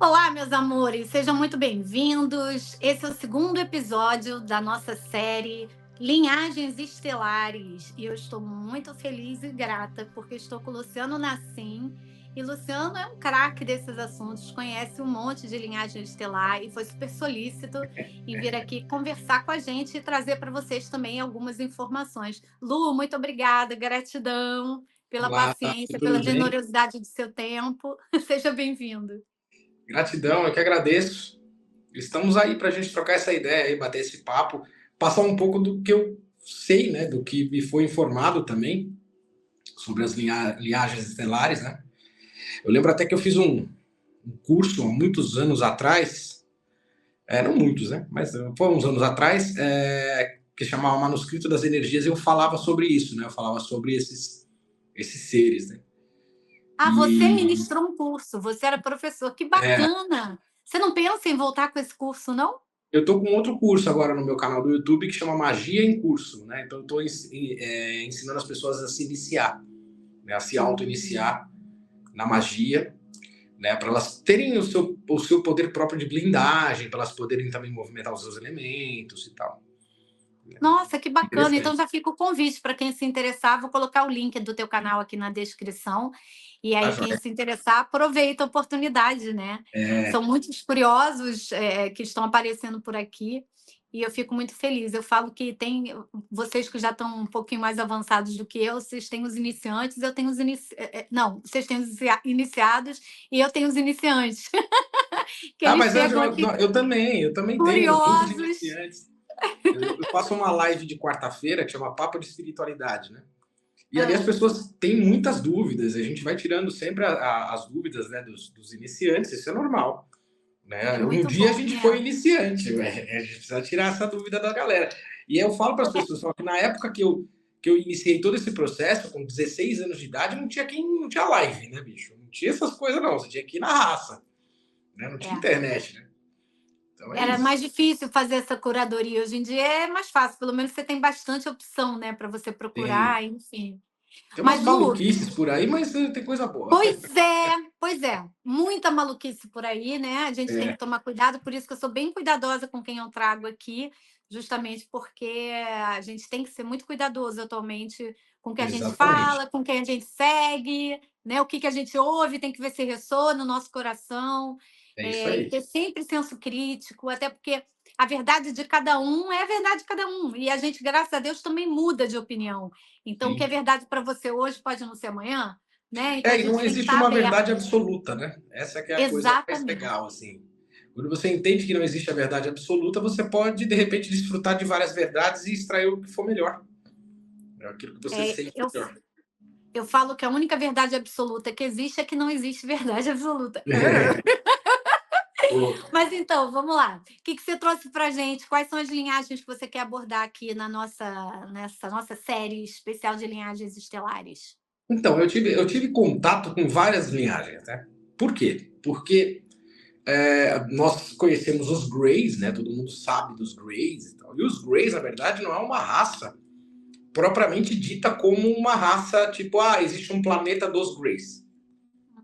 Olá, meus amores, sejam muito bem-vindos. Esse é o segundo episódio da nossa série Linhagens Estelares. E eu estou muito feliz e grata porque estou com o Luciano Nassim. E Luciano é um craque desses assuntos, conhece um monte de linhagem estelar e foi super solícito em vir aqui conversar com a gente e trazer para vocês também algumas informações. Lu, muito obrigada, gratidão pela Olá, paciência, pela tudo bem? generosidade do seu tempo. Seja bem-vindo. Gratidão, eu que agradeço. Estamos aí para a gente trocar essa ideia aí, bater esse papo, passar um pouco do que eu sei, né, do que me foi informado também sobre as linhagens estelares, né? Eu lembro até que eu fiz um curso há muitos anos atrás, não muitos, né? Mas foi uns anos atrás, que chamava Manuscrito das Energias, e eu falava sobre isso, né? Eu falava sobre esses seres, né? Ah, você E ministrou um curso, você era professor, que é, bacana! Você não pensa em voltar com esse curso, não? Eu tô com outro curso agora no meu canal do YouTube que chama Magia em Curso, né? Então eu tô ensinando as pessoas a se iniciar, né? A se Hum. auto-iniciar na magia, né? Para elas terem o seu poder próprio de blindagem, para elas poderem também movimentar os seus elementos e tal. Nossa, que bacana! Então Interessante. já fica o convite para quem se interessar, vou colocar o link do teu canal aqui na descrição, e Tá aí quem joia. se interessar, aproveita a oportunidade, né. São É, muitos curiosos, que estão aparecendo por aqui, e eu fico muito feliz. Eu falo que tem vocês que já estão um pouquinho mais avançados do que eu, vocês têm os iniciantes, eu tenho os não, vocês têm os iniciados e eu tenho os iniciantes, que eles mas chegam aqui eu também tenho um grupo de curiosos. iniciantes. Eu faço uma live de quarta-feira que chama Papo de Espiritualidade, né? E ali as Hã. pessoas têm muitas dúvidas, a gente vai tirando sempre as dúvidas, né, dos iniciantes, isso é normal. É Né? Um muito dia a bom, gente foi né. iniciante, a gente precisa tirar essa dúvida da galera. E eu falo para as pessoas, só que na época que eu iniciei todo esse processo, com 16 anos de idade, não tinha live, né, bicho? Não tinha essas coisas, não. Você tinha que ir na raça, né? Não tinha É. internet, né? Então é Era isso. mais difícil fazer essa curadoria, hoje em dia é mais fácil, pelo menos você tem bastante opção, né, para você Tem, procurar, enfim. tem umas Mas Lu, maluquices por aí, mas tem coisa boa. pois é, muita maluquice por aí, né, a gente tem que É, tomar cuidado, por isso que eu sou bem cuidadosa com quem eu trago aqui, justamente porque a gente tem que ser muito cuidadoso atualmente com o que a gente exatamente. fala, com quem a gente segue, né, o que que a gente ouve, tem que ver se ressoa no nosso coração, É isso e aí. ter sempre senso crítico, até porque a verdade de cada um é a verdade de cada um, e a gente, graças a Deus, também muda de opinião. Então, o que é Sim. verdade para você hoje pode não ser amanhã, né? Então a E não gente tem que existe estar uma aberto. verdade absoluta, né? Essa que é a coisa mais Exatamente. legal, assim. Quando você entende que não existe a verdade absoluta, você pode, de repente, desfrutar de várias verdades e extrair o que for melhor. É aquilo que você É, sente eu, melhor. eu falo que a única verdade absoluta que existe é que não existe verdade absoluta. Pô, Mas então, vamos lá. O que você trouxe para gente? Quais são as linhagens que você quer abordar aqui nessa nossa série especial de linhagens estelares? então, eu tive contato com várias linhagens, né? Por quê? Porque nós conhecemos os Greys, né? Todo mundo sabe dos Greys e tal. E os Greys, na verdade, não é uma raça propriamente dita como uma raça tipo, existe um planeta dos Greys.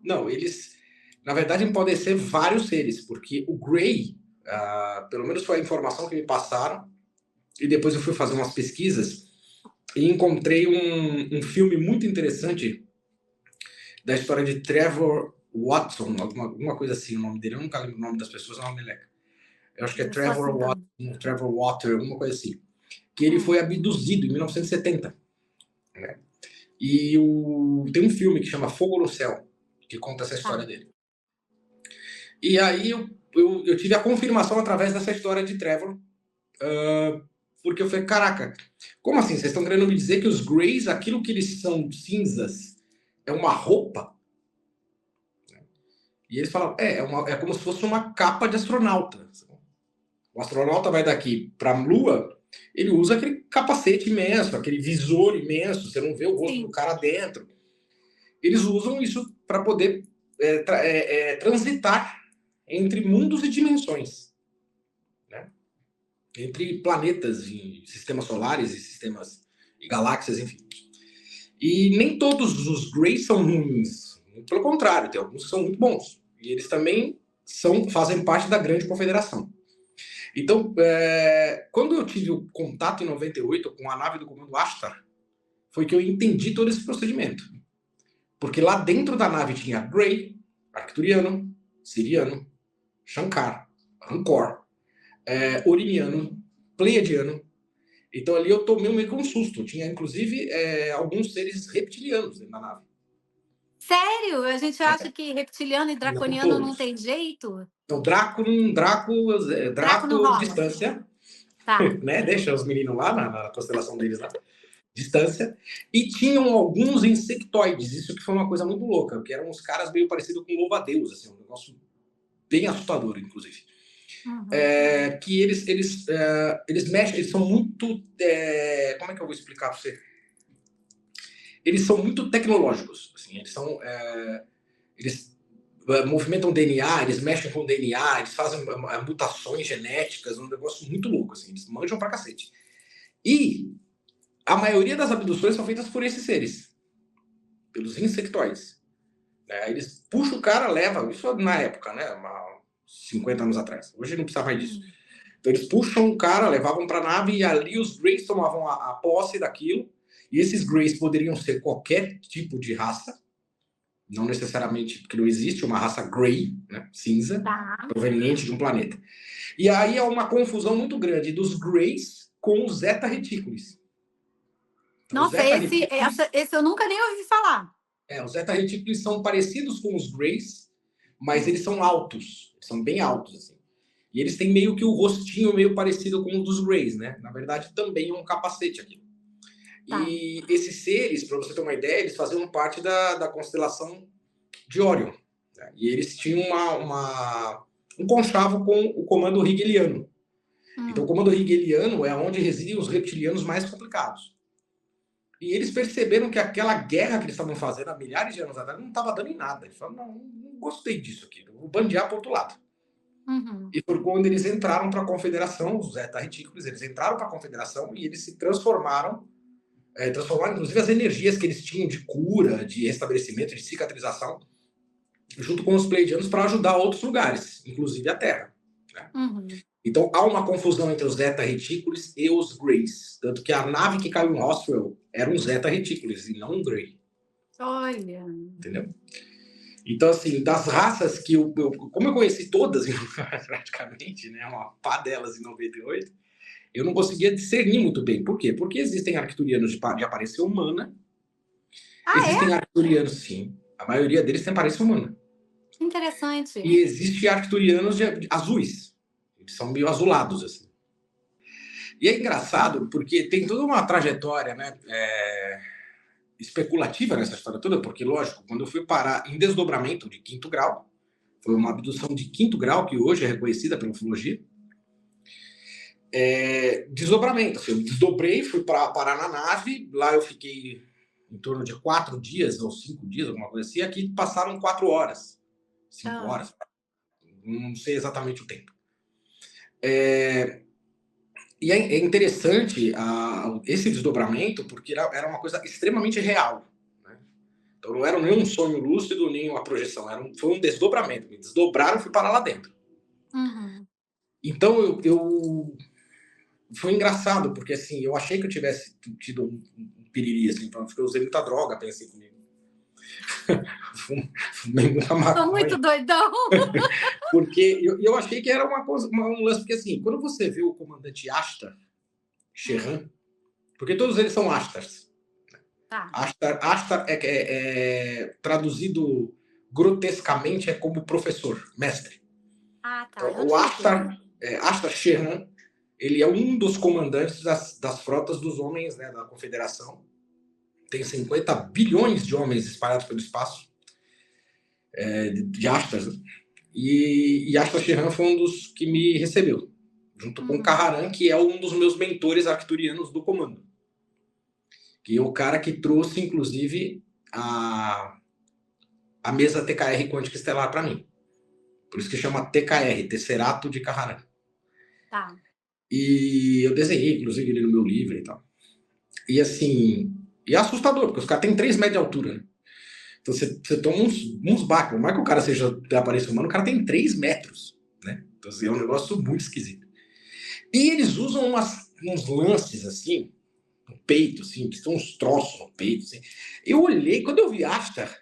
Não, eles, na verdade, podem ser vários seres, porque o Grey, pelo menos foi a informação que me passaram, e depois eu fui fazer umas pesquisas e encontrei um filme muito interessante da história de Trevor Watson, alguma coisa assim, o nome dele. Eu nunca lembro o nome das pessoas, não me lembro. Eu acho que é Eu sou Trevor assim também. Watson, Trevor Water, alguma coisa assim. Que ele foi Hum, abduzido em 1970. Né? E tem um filme que chama Fogo no Céu, que conta essa história tá. dele. E aí eu tive a confirmação através dessa história de Trevor, porque eu falei, caraca, como assim? Vocês estão querendo me dizer que os Greys, aquilo que eles são cinzas, é uma roupa? E eles falam, é como se fosse uma capa de astronauta. O astronauta vai daqui para a Lua, ele usa aquele capacete imenso, aquele visor imenso, você não vê o rosto do Sim. cara dentro. Eles usam isso para poder transitar entre mundos e dimensões, né? Entre planetas e sistemas solares e sistemas e galáxias, enfim. E nem todos os Greys são ruins. Pelo contrário, tem alguns que são muito bons. E eles também fazem parte da Grande Confederação. Então, quando eu tive o contato em 98 com a nave do comando Ashtar, foi que eu entendi todo esse procedimento. Porque lá dentro da nave tinha Grey, Arcturiano, Siriano, Shankar, Rancor, Oriniano, Pleiadiano. Então ali eu tomei meio que um susto. Tinha, inclusive, alguns seres reptilianos dentro da nave. Sério? A gente acha que reptiliano e draconiano não tem jeito? Então, Draco não rola. distância. Tá. Né? Deixa os meninos lá na constelação deles lá. Distância. E tinham alguns insectoides. Isso que foi uma coisa muito louca, que eram uns caras meio parecidos com louva-a-Deus, assim, um negócio bem assustador, inclusive. Uhum. Que eles mexem, eles são muito... como é que eu vou explicar para você? Eles são muito tecnológicos. Assim, eles movimentam DNA, eles mexem com DNA, eles fazem mutações genéticas, um negócio muito louco. Assim, eles manjam pra cacete. E a maioria das abduções são feitas por esses seres, pelos insectoides. Eles puxam o cara, levam, isso na época, né? 50 anos atrás. Hoje não precisa mais disso. Então eles puxam o cara, levavam para a nave e ali os Greys tomavam a posse daquilo. E esses Greys poderiam ser qualquer tipo de raça, não necessariamente, porque não existe uma raça Grey, né, cinza, proveniente de um planeta. E aí há uma confusão muito grande dos Greys com os Zeta Reticulis. Nossa, esse eu nunca nem ouvi falar. Os Zeta Reticulis são parecidos com os Greys, mas eles são altos, são bem altos, assim. E eles têm meio que o rostinho meio parecido com o dos Greys, né? Na verdade, também é um capacete aqui. Tá. E esses seres, para você ter uma ideia, eles faziam parte da constelação de Órion. Né? E eles tinham um conchavo com o comando Higeliano. Então, o comando Higeliano é onde residem os reptilianos mais complicados. E eles perceberam que aquela guerra que eles estavam fazendo há milhares de anos atrás não estava dando em nada. Eles falaram, não gostei disso aqui, vou bandear para o outro lado. Uhum. E foi quando eles entraram para a Confederação, os Zeta Reticulis, eles entraram para a Confederação e eles se transformaram inclusive as energias que eles tinham de cura, de restabelecimento, de cicatrização, junto com os Pleiadianos para ajudar outros lugares, inclusive a Terra. Né? Uhum. Então há uma confusão entre os Zeta Reticulis e os Greys, tanto que a nave que caiu em Roswell era um Zeta Reticulis e não um Grey. Olha! Entendeu? Então, assim, das raças que como eu conheci todas, praticamente, né, uma pá delas em 98, eu não conseguia discernir muito bem. Por quê? Porque existem arcturianos de aparência humana. Existem arcturianos, sim. A maioria deles tem aparência humana. Interessante. E existe arcturianos azuis. Eles são meio azulados, assim. E é engraçado porque tem toda uma trajetória, né, especulativa nessa história toda, porque, lógico, quando eu fui parar em desdobramento de 5º grau, foi uma abdução de 5º grau, que hoje é reconhecida pela ufologia, desdobramento. Assim, eu desdobrei, fui parar na nave, lá eu fiquei em torno de 4 dias ou 5 dias, alguma coisa assim, aqui passaram 4 horas, 5 horas, não sei exatamente o tempo. E é interessante esse desdobramento, porque era uma coisa extremamente real. Né? Então não era nem um sonho lúcido, nem uma projeção, foi um desdobramento. Me desdobraram e fui parar lá dentro. Uhum. Então foi engraçado, porque assim, eu achei que eu tivesse tido um piriri, assim, porque eu usei muita droga, pensei comigo. Fumei muita maconha. Tô muito doidão. Porque eu achei que era um lance, porque assim, quando você vê o comandante Ashtar, Sherran, porque todos eles são Ashtars. Tá. Ashtar traduzido grotescamente é como professor, mestre. Ah, tá. Então, o Ashtar Sherran, ele é um dos comandantes das frotas dos homens, né, da Confederação. Tem 50 bilhões de homens espalhados pelo espaço, de Ashtars. E Ashtar Sherran foi um dos que me recebeu, junto com o Kaharan, que é um dos meus mentores arcturianos do comando. Que é o cara que trouxe, inclusive, a mesa TKR quântica estelar para mim. Por isso que chama TKR, Tesserato de Kaharan. Tá. E eu desenhei, inclusive, ele no meu livro e tal. E assim, e é assustador, porque os caras têm 3 metros de altura, né? Então você toma uns baques. Por mais que o cara seja de aparência humana, o cara tem 3 metros, né? Então assim, é um negócio muito esquisito. E eles usam uns lances assim, no peito, assim, que são uns troços no peito. Assim. Eu olhei, quando eu vi Ashtar,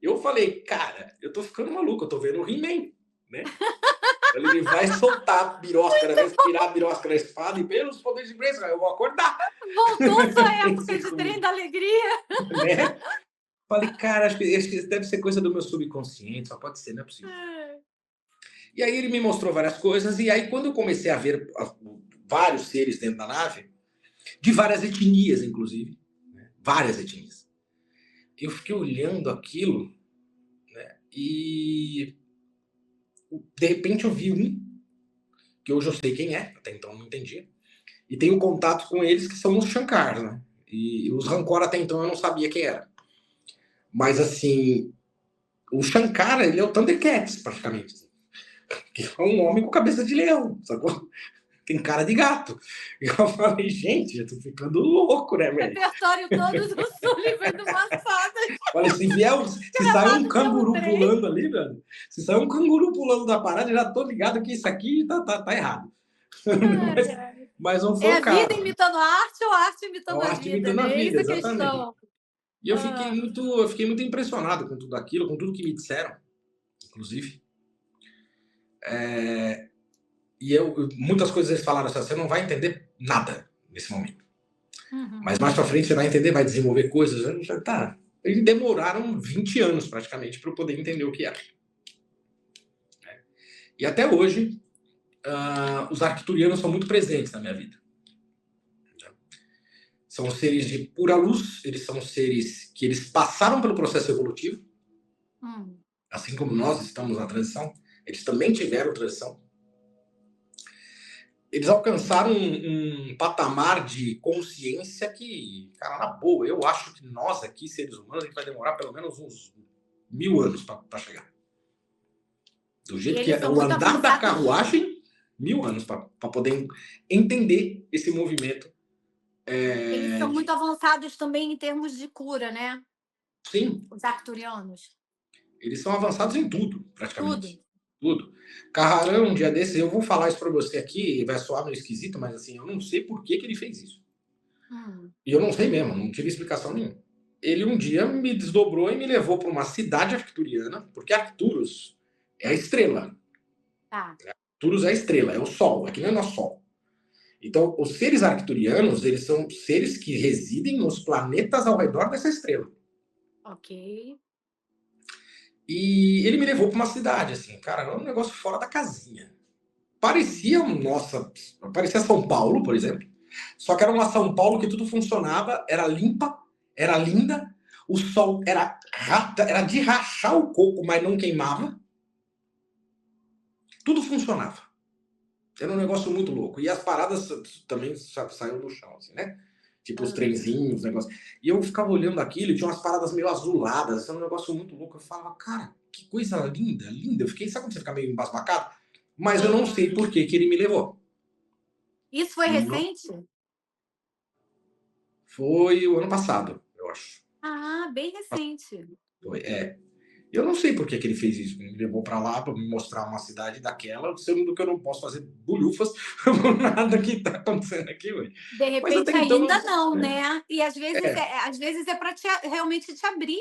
eu falei, cara, eu tô ficando maluco, eu tô vendo o He-Man, né? Ele vai soltar a birosca, vai tirar a birosca da espada e pelos poderes de Grayskull, eu vou acordar. Voltou sua época de trem da alegria. Né? Falei, cara, acho que isso deve ser coisa do meu subconsciente, só pode ser, não é possível. E aí ele me mostrou várias coisas, e aí quando eu comecei a ver vários seres dentro da nave, de várias etnias, inclusive, né? Várias etnias, eu fiquei olhando aquilo, né? E de repente eu vi um, que hoje eu sei quem é, até então não entendia, e tenho contato com eles que são os Shankar, né? E os Rancor até então eu não sabia quem era. Mas assim, o Shankar, ele é o Thundercats, praticamente. Que é um homem com cabeça de leão, sacou? Tem cara de gato. E eu falei, gente, eu tô ficando louco, né, velho? Repertório todo do Sullivan do passado. Falei, se sair um canguru pulando ali, velho, se sair um canguru pulando da parada, eu já tô ligado que isso aqui tá errado. Mas não foi é o a caso. vida imitando a arte ou a arte imitando a arte vida, imitando né? a vida, Essa exatamente. questão. E eu fiquei muito impressionado com tudo aquilo, com tudo que me disseram, inclusive. E muitas coisas eles falaram assim, você não vai entender nada nesse momento. Mas mais pra frente você vai entender, vai desenvolver coisas. Já tá. Eles demoraram 20 anos praticamente para eu poder entender o que era. E até hoje, os arcturianos são muito presentes na minha vida. São seres de pura luz, eles são seres que eles passaram pelo processo evolutivo, assim como nós estamos na transição, eles também tiveram transição. Eles alcançaram um patamar de consciência que, cara, na boa, eu acho que nós aqui, seres humanos, a gente vai demorar pelo menos uns 1000 anos para chegar. Do jeito que é o andar da carruagem, 1000 anos para poder entender esse movimento. Eles são muito avançados também em termos de cura, né? Sim. Os arcturianos. Eles são avançados em tudo, praticamente. Tudo. Carrarão, um dia desses, eu vou falar isso para você aqui, vai soar meio esquisito, mas assim, eu não sei por que ele fez isso. E eu não sei mesmo, não tive explicação nenhuma. Ele um dia me desdobrou e me levou para uma cidade arcturiana, porque Arcturus é a estrela. Arcturus é a estrela, é o Sol, aqui não é nosso Sol. Então, os seres arcturianos, eles são seres que residem nos planetas ao redor dessa estrela. Ok. E ele me levou para uma cidade, assim, cara, era um negócio fora da casinha. Parecia São Paulo, por exemplo. Só que era uma São Paulo que tudo funcionava, era limpa, era linda, o sol era de rachar o coco, mas não queimava. Tudo funcionava. Era um negócio muito louco. E as paradas também saíram do chão, assim, né? Tipo os trenzinhos, negócio. E eu ficava olhando aquilo e tinha umas paradas meio azuladas, era um negócio muito louco. Eu falava, cara, que coisa linda, linda. Eu fiquei, sabe quando você fica meio embasbacado? Mas eu não sei por que ele me levou. Isso foi recente? Foi o ano passado, eu acho. Ah, bem recente. Foi, Eu não sei por que ele fez isso. Me levou para lá para me mostrar uma cidade daquela, sendo que eu não posso fazer bulhufas por nada que tá acontecendo aqui, velho. De repente ainda não, né? E às vezes é para realmente te abrir,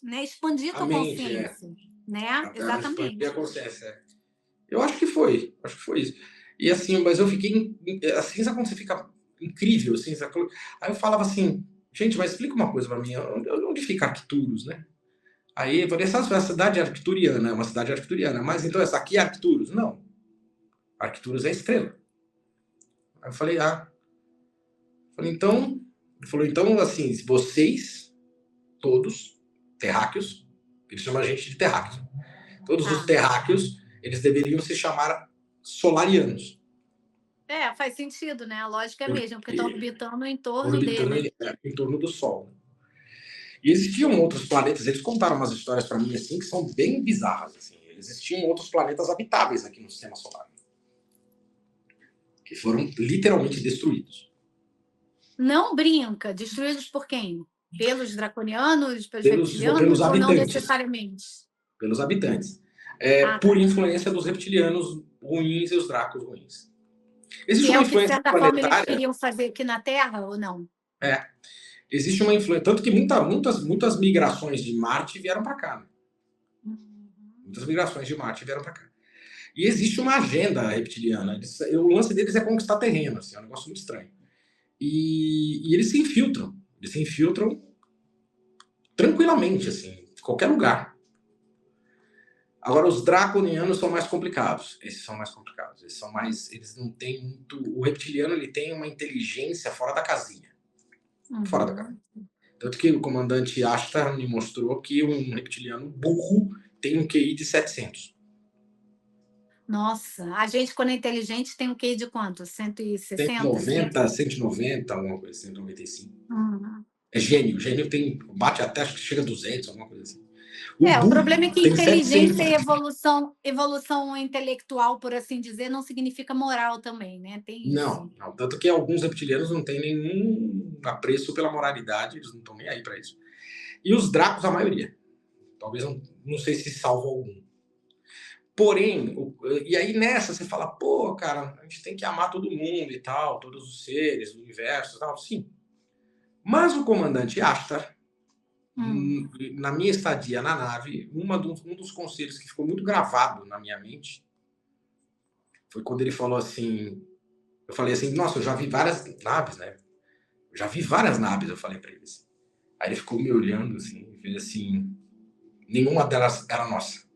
né? Expandir tua consciência, né? Exatamente. Expandir a consciência. Eu acho que foi isso. E assim, mas eu fiquei assim, sabe quando você fica incrível, assim, sabe? Aí eu falava assim, gente, mas explica uma coisa para mim, onde fica Arcturus, né? Aí eu falei, essa cidade é arcturiana, é uma cidade arcturiana, mas então essa aqui é Arcturus? Não. Arcturus é estrela. Aí eu falei, então, ele falou, então, assim, vocês, todos, terráqueos, ele chama a gente de terráqueos. Todos os terráqueos, eles deveriam se chamar solarianos. Faz sentido, né? A lógica é mesmo, porque estão orbitando em torno dele. Em torno do Sol. E existiam outros planetas, eles contaram umas histórias para mim assim que são bem bizarras. Assim. Existiam outros planetas habitáveis aqui no sistema solar, que foram literalmente destruídos. Não brinca. Destruídos por quem? Pelos draconianos, pelos pelos reptilianos, ou não habitantes. necessariamente? Pelos habitantes. Tá. Por influência dos reptilianos ruins e os dracos ruins. Existe Que é uma o que, de influência certa forma, eles planetária. queriam fazer aqui na Terra, ou não? Existe uma influência. Tanto que muitas migrações de Marte vieram para cá. Né? Muitas migrações de Marte vieram para cá. E existe uma agenda reptiliana. O lance deles é conquistar terreno. Assim, é um negócio muito estranho. E eles se infiltram. Eles se infiltram tranquilamente, assim, em qualquer lugar. Agora, os draconianos são mais complicados. Esses são mais complicados. Eles não têm muito. O reptiliano ele tem uma inteligência fora da casinha. Fora da casinha. Tanto que o comandante Ashtar me mostrou que um reptiliano burro tem um QI de 700. Nossa, a gente, quando é inteligente, tem um QI de quanto? 160? 190, alguma coisa, 195. Uhum. É gênio. Gênio bate até, acho que chega a 200, alguma coisa assim. O problema é que tem inteligência 700. e evolução intelectual, por assim dizer, não significa moral também, né? Tem isso. Não. Tanto que alguns reptilianos não têm nenhum apreço pela moralidade, eles não estão nem aí para isso. E os dracos, a maioria. Talvez, não sei se salvo algum. Porém, e aí nessa você fala, pô, cara, a gente tem que amar todo mundo e tal, todos os seres do universo e tal, sim. Mas o comandante Ashtar, na minha estadia na nave, um dos conselhos que ficou muito gravado na minha mente foi quando ele falou assim, eu falei assim, nossa, eu já vi várias naves, né? Eu já vi várias naves, eu falei pra ele assim. Aí ele ficou me olhando assim, e fez assim, nenhuma delas era nossa.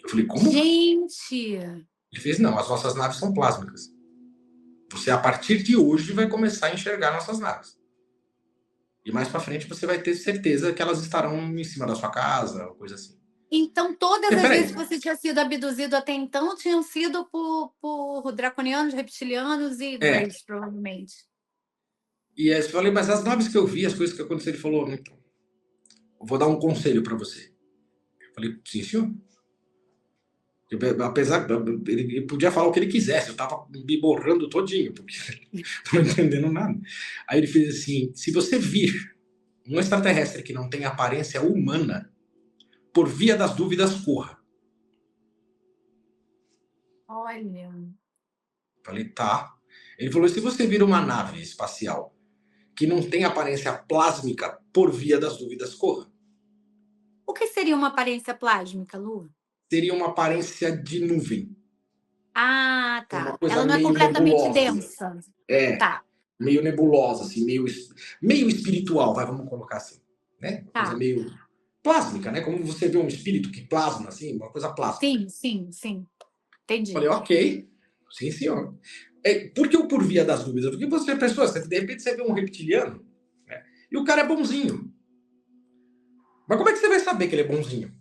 Eu falei, como? Gente! Ele fez, não, as nossas naves são plásmicas. Você, a partir de hoje, vai começar a enxergar nossas naves. E mais pra frente você vai ter certeza que elas estarão em cima da sua casa, ou coisa assim. Então, todas as vezes que você tinha sido abduzido até então tinham sido por draconianos, reptilianos e Greys, provavelmente. E aí eu falei, mas as naves que eu vi, as coisas que aconteceram, ele falou, então, eu vou dar um conselho pra você. Eu falei, sim, senhor. Apesar, ele podia falar o que ele quisesse, eu tava me borrando todinho, porque não entendendo nada. Aí ele fez assim, se você vir um extraterrestre que não tem aparência humana, por via das dúvidas, corra. Olha. Falei, tá. Ele falou, se você vir uma nave espacial que não tem aparência plásmica, por via das dúvidas, corra. O que seria uma aparência plásmica, Lu? Seria uma aparência de nuvem. Ah, Uma tá. coisa Ela não é meio completamente nebulosa. densa. Tá. Meio nebulosa, assim, meio espiritual, vamos colocar assim. Né? Uma coisa meio plásmica, né? Como você vê um espírito que plasma, assim, uma coisa plásmica. Sim. Entendi. Falei, ok. Sim, senhor. Por que o por via das dúvidas? Porque você, pessoa, de repente você vê um reptiliano, né? E o cara é bonzinho. Mas como é que você vai saber que ele é bonzinho?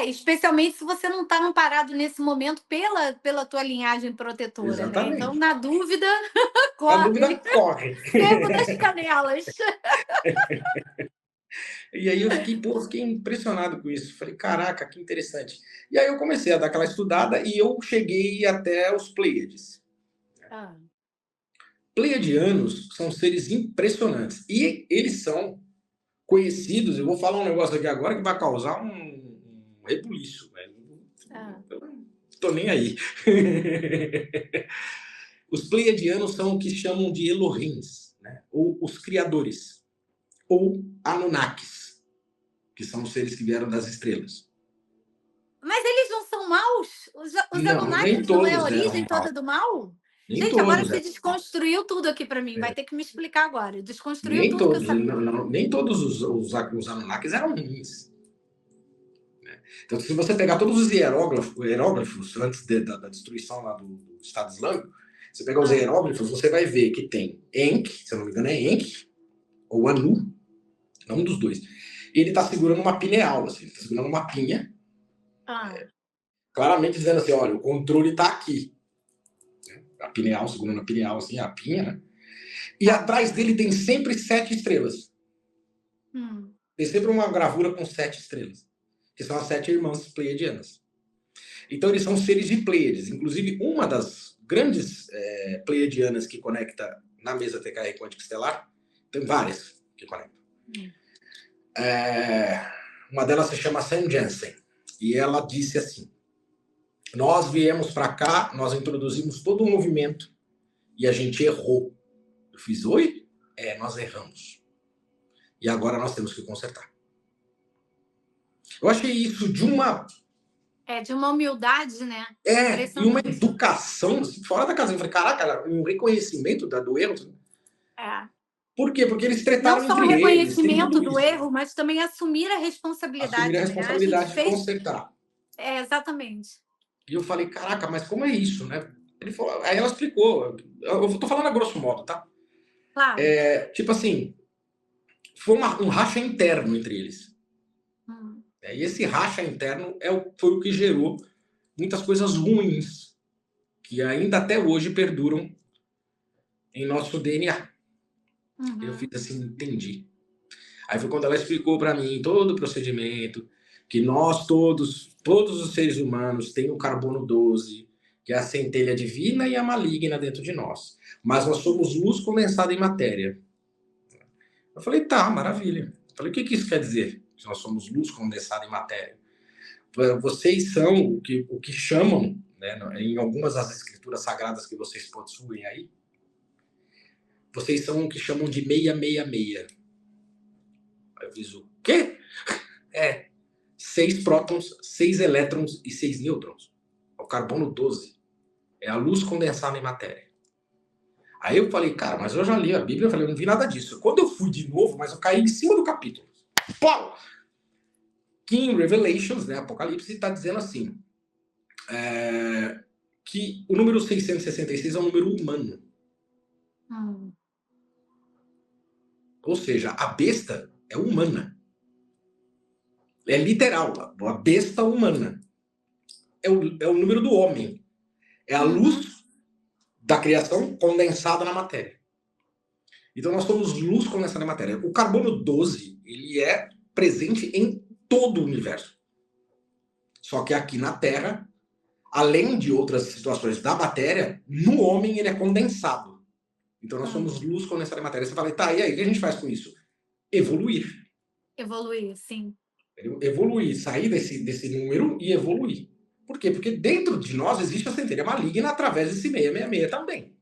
Especialmente se você não está amparado nesse momento pela tua linhagem protetora, Exatamente. né? Então, na dúvida, corre. Na dúvida, corre. Seco das canelas. E aí eu fiquei impressionado com isso. Falei, caraca, que interessante. E aí eu comecei a dar aquela estudada e eu cheguei até os Pleiades. Pleiadianos são seres impressionantes. E eles são conhecidos, eu vou falar um negócio aqui agora que vai causar um rebuliço. Eu não tô nem aí. Os Pleiadianos são o que chamam de Elohims, né? Ou os criadores, ou Anunnakis, que são os seres que vieram das estrelas. Mas eles não são maus? Os Anunnakis não é a origem toda do mal? Gente, agora você desconstruiu tudo aqui para mim. Vai ter que me explicar agora. Desconstruiu tudo que eu sabia. Nem todos os Anunnakis eram ruins. Então, se você pegar todos os hieróglifos antes da destruição lá do Estado Islâmico, você pegar os hieróglifos, você vai ver que tem Enki, se eu não me engano é Enki, ou Anu, um dos dois. E ele está segurando uma pineal, assim, ele está segurando uma pinha, claramente dizendo assim, olha, o controle está aqui. A pineal, segurando a pineal, assim, a pinha, né? E atrás dele tem sempre 7 estrelas. Tem sempre uma gravura com 7 estrelas, que são as 7 irmãs pleiadianas. Então eles são seres de Pleiades. Inclusive, uma das grandes pleiadianas que conecta na mesa TKR quântica estelar, tem várias, que conectam. Uma delas se chama Sam Jensen, e ela disse assim: nós viemos para cá, nós introduzimos todo um movimento e a gente errou. Eu fiz, oi? Nós erramos. E agora nós temos que consertar. Eu achei isso de uma... de uma humildade, né? E uma educação assim, fora da casa. Eu falei, caraca, um reconhecimento do erro. Por quê? Porque eles trataram entre eles. Não só o reconhecimento do erro, mas também assumir a responsabilidade. Assumir a responsabilidade de consertar. Exatamente. E eu falei, caraca, mas como é isso, né? Aí ela explicou. Eu tô falando a grosso modo, tá? Claro. Tipo assim, foi um racha interno entre eles. E esse racha interno foi o que gerou muitas coisas ruins que ainda até hoje perduram em nosso DNA. Eu fiz assim, entendi. Aí foi quando ela explicou para mim todo o procedimento, que nós todos os seres humanos têm o carbono 12, que é a centelha divina e a maligna dentro de nós. Mas nós somos luz condensada em matéria. Eu falei, tá, maravilha. Eu falei, o que isso quer dizer? Que nós somos luz condensada em matéria. Vocês são o que chamam, né, em algumas das escrituras sagradas que vocês possuem aí, vocês são o que chamam de 666. Aí eu fiz o quê? 6 prótons, 6 elétrons e 6 nêutrons. É o carbono 12. É a luz condensada em matéria. Aí eu falei, cara, mas eu já li a Bíblia, eu falei, eu não vi nada disso. Quando eu fui de novo, mas eu caí em cima do capítulo. Pau! Que em Revelations, né, Apocalipse, está dizendo assim, que o número 666 é um número humano. Ou seja, a besta é humana. É literal, a besta humana. É o número do homem. É a luz da criação condensada na matéria. Então nós somos luz condensada na matéria. O carbono 12, ele é presente em todo o universo. Só que aqui na Terra, além de outras situações da matéria, no homem ele é condensado. Então nós somos luz condensada em matéria. Você fala, tá, e aí, o que a gente faz com isso? Evoluir. Evoluir, sim. Evoluir, sair desse número e evoluir. Por quê? Porque dentro de nós existe a centelha maligna através desse 666 também.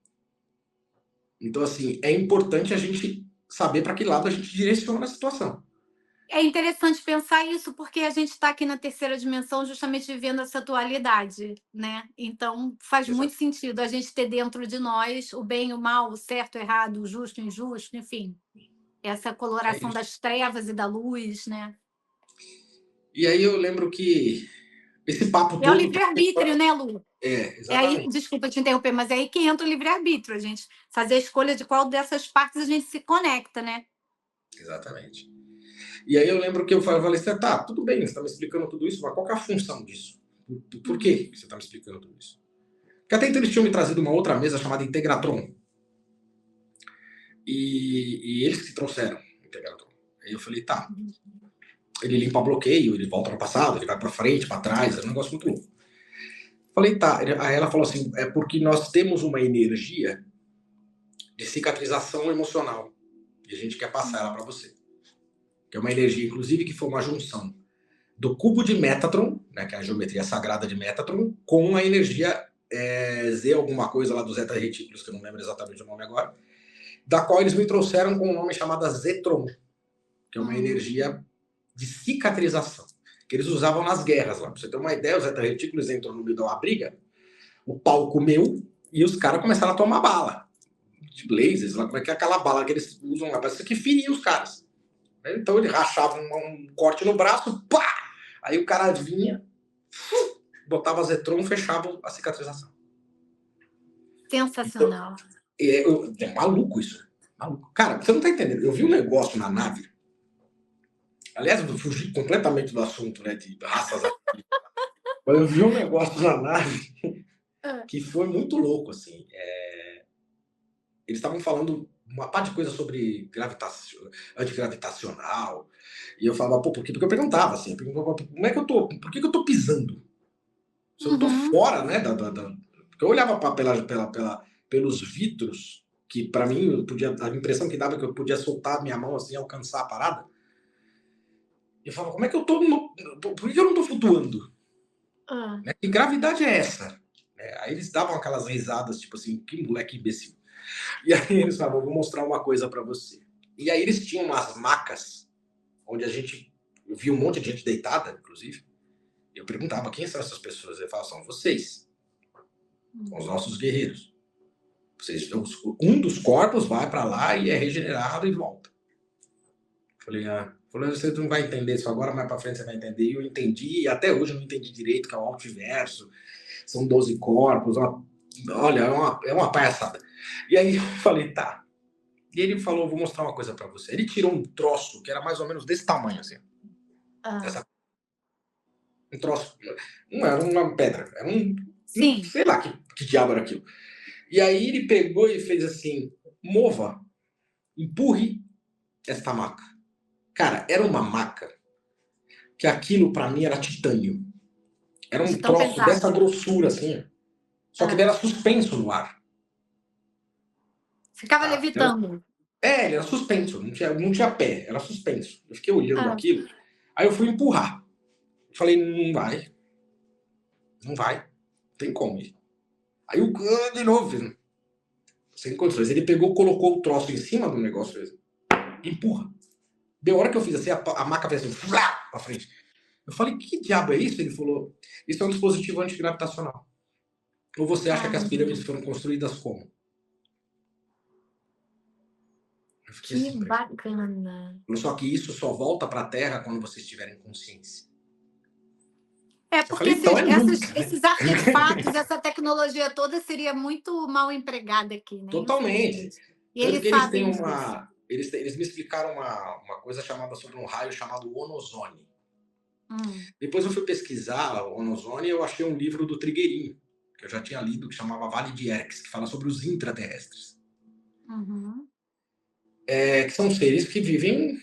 Então, assim, é importante a gente saber para que lado a gente direciona a situação. É interessante pensar isso, porque a gente está aqui na terceira dimensão justamente vivendo essa dualidade, né? Então, faz muito sentido a gente ter dentro de nós o bem e o mal, o certo, o errado, o justo, o injusto, enfim. Essa coloração das trevas e da luz, né? E aí eu lembro que esse papo todo... É o livre-arbítrio, né, Lu? Exatamente. Aí, desculpa te interromper, mas é aí que entra o livre-arbítrio, a gente fazer a escolha de qual dessas partes a gente se conecta, né? Exatamente. E aí eu lembro que eu falei assim, tá, tudo bem, você está me explicando tudo isso, mas qual que é a função disso? Por que você está me explicando tudo isso? Porque até então eles tinham me trazido uma outra mesa chamada Integratron. E eles que trouxeram o Integratron. Aí eu falei, tá. Ele limpa bloqueio, ele volta no passado, ele vai para frente, para trás, é um negócio muito louco. Falei, tá. Aí ela falou assim, é porque nós temos uma energia de cicatrização emocional e a gente quer passar ela para você. Que é uma energia, inclusive, que foi uma junção do cubo de Metatron, né, que é a geometria sagrada de Metatron, com a energia Z alguma coisa lá do Zeta Retículos, que eu não lembro exatamente o nome agora, da qual eles me trouxeram com um nome chamado Zetron, que é uma energia de cicatrização, que eles usavam nas guerras lá. Pra você ter uma ideia, os Zeta Retículos entram no meio de uma briga, o pau comeu e os caras começaram a tomar bala. De lasers, lá, como é que é aquela bala que eles usam lá? Parece que feria os caras. Então ele rachava um corte no braço, pá! Aí o cara vinha, botava Zetron, fechava a cicatrização. Sensacional. Então, é maluco isso. Maluco. Cara, você não tá entendendo. Eu vi um negócio na nave. Aliás, eu fugi completamente do assunto, né? De raças. Mas eu vi um negócio na nave que foi muito louco, assim. Eles estavam falando uma parte de coisa sobre antigravitacional. E eu falava, pô, por quê? Porque eu perguntava, assim, como é que eu tô, por que eu tô pisando? Se eu tô fora, né, porque eu olhava pelos vidros que para mim, a impressão que dava é que eu podia soltar minha mão assim, alcançar a parada. E eu falava, como é que eu tô... Por que eu não tô flutuando? Né? Que gravidade é essa? Aí eles davam aquelas risadas, tipo assim, que moleque imbecil. E aí eles falavam, vou mostrar uma coisa para você. E aí eles tinham umas macas, onde eu vi um monte de gente deitada, inclusive. Eu perguntava, quem são essas pessoas? Ele falava, são vocês. São os nossos guerreiros. Um dos corpos vai para lá e é regenerado e volta. Falei, você não vai entender isso agora, mais para frente você vai entender. E eu entendi, e até hoje eu não entendi direito, que é o Altiverso. São 12 corpos. Olha, é uma palhaçada. E aí eu falei, tá. E ele falou, vou mostrar uma coisa para você. Ele tirou um troço que era mais ou menos desse tamanho, assim. Um troço. Não era uma pedra. Era sei lá que diabo era aquilo. E aí ele pegou e fez assim, mova, empurre esta maca. Cara, era uma maca que aquilo para mim era titânio. Era um troço pesado. Dessa grossura, assim. Só que ele era suspenso no ar. Ficava levitando. Ele era suspenso, não tinha pé, era suspenso. Eu fiquei olhando aquilo, aí eu fui empurrar. Falei, não vai. Não tem como ir. Aí o de novo, sem condições. Ele pegou, colocou o troço em cima do negócio, empurra. Deu hora que eu fiz assim, a maca fez assim, pra frente. Eu falei, que diabo é isso? Ele falou, isso é um dispositivo antigravitacional. Ou você acha que as pirâmides foram construídas como? Que assim, bacana. Só que isso só volta para a Terra quando vocês tiverem consciência. Porque esses artefatos, essa tecnologia toda seria muito mal empregada aqui, né? Totalmente. E eles sabem eles me explicaram uma coisa sobre um raio chamado onozone. Depois eu fui pesquisar o onozone e eu achei um livro do Trigueirinho, que eu já tinha lido, que chamava Vale de Erx, que fala sobre os intraterrestres. Que são seres que vivem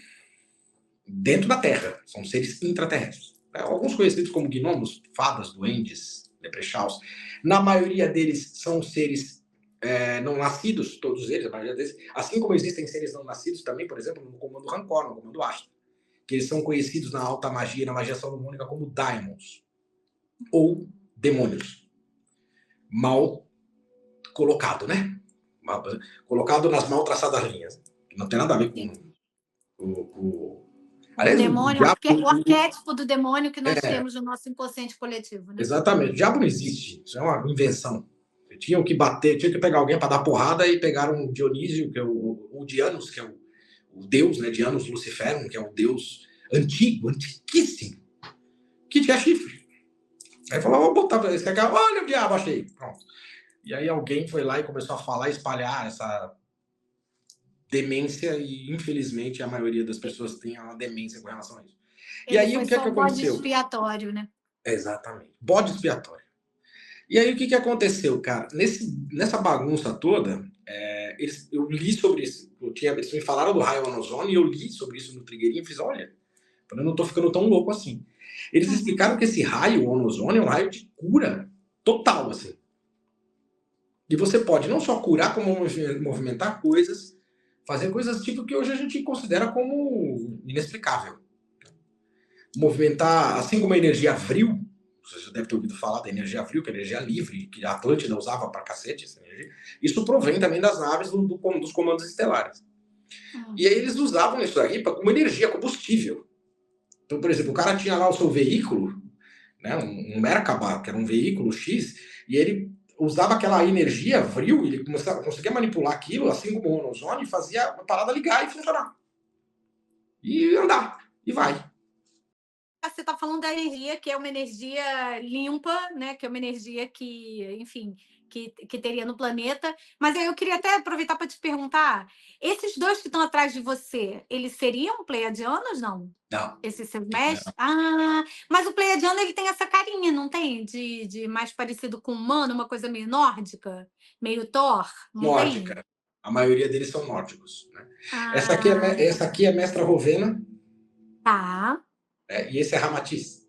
dentro da Terra, são seres intraterrestres. Alguns conhecidos como gnomos, fadas, duendes, leprechauns. Na maioria deles são seres não nascidos, todos eles, a maioria deles. Assim como existem seres não nascidos também, por exemplo, no comando Rancor, no comando Ashtar, que eles são conhecidos na alta magia, na magia salomônica, como daimons, ou demônios. Mal colocado, né? Colocado nas mal traçadas linhas. Não tem nada a ver com Aliás, o demônio, o arquétipo do demônio que nós temos no nosso inconsciente coletivo, né? Exatamente. O diabo não existe. Isso é uma invenção. Tinham que pegar alguém para dar porrada e pegaram Dionísio, que é o Dianos, que é o deus, né? Dianos Luciferum, que é o deus antigo, antiquíssimo, que tinha chifre. Aí falou, vou botar para esse cara, olha o diabo, achei. Pronto. E aí alguém foi lá e começou a falar, espalhar essa demência, e infelizmente a maioria das pessoas tem uma demência com relação a isso. E aí o que aconteceu? Bode expiatório, né? Exatamente, bode expiatório. E aí o que aconteceu, cara? Nessa bagunça toda, eu li sobre isso. Eles me falaram do raio onozone e eu li sobre isso no Trigueirinho e fiz, olha, eu não tô ficando tão louco assim. Eles explicaram que esse raio onozone é um raio de cura total, assim. E você pode não só curar, como movimentar coisas, fazer coisas tipo que hoje a gente considera como inexplicável. Movimentar, assim como a energia vril, você já deve ter ouvido falar da energia vril, que é a energia livre, que a Atlântida usava pra cacete, essa energia. Isso provém também das naves dos comandos estelares. E aí eles usavam isso aí como energia, combustível. Então, por exemplo, o cara tinha lá o seu veículo, né, um Merkaba, que era um veículo X, e ele usava aquela energia vril, ele conseguia manipular aquilo, assim como o onozone, e fazia a parada ligar e funcionar. E andar, e vai. Você está falando da energia, que é uma energia limpa, né? Que é uma energia que, enfim, que teria no planeta. Mas aí eu queria até aproveitar para te perguntar, esses dois que estão atrás de você, eles seriam pleiadianos, não? Não. Esses seus mestres? Mas o pleiadiano, ele tem essa carinha, não tem? De mais parecido com humano, uma coisa meio nórdica, meio Thor, não nórdica. Tem? A maioria deles são nórdicos. Né? Essa aqui é Mestra Rovena. Tá. E esse é Ramatiz.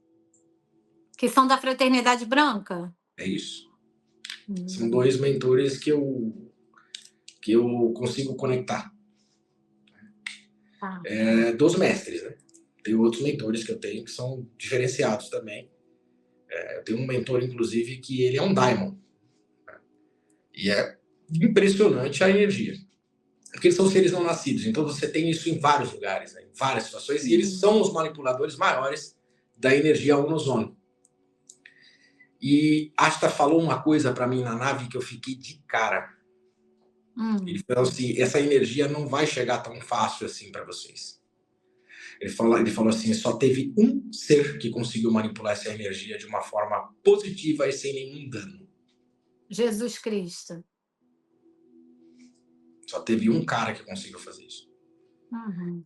Que são da Fraternidade Branca? É isso. São dois mentores que eu que eu consigo conectar. Ah, Dos mestres, né? Tem outros mentores que eu tenho que são diferenciados também. Eu tenho um mentor, inclusive, que ele é um Daimon. E é impressionante a energia. Porque eles são seres não nascidos, então você tem isso em vários lugares, né? Em várias situações, e eles são os manipuladores maiores da energia onozono. E Asta falou uma coisa para mim na nave que eu fiquei de cara. Ele falou assim, essa energia não vai chegar tão fácil assim para vocês. Ele falou assim, só teve um ser que conseguiu manipular essa energia de uma forma positiva e sem nenhum dano. Jesus Cristo. Só teve um cara que conseguiu fazer isso.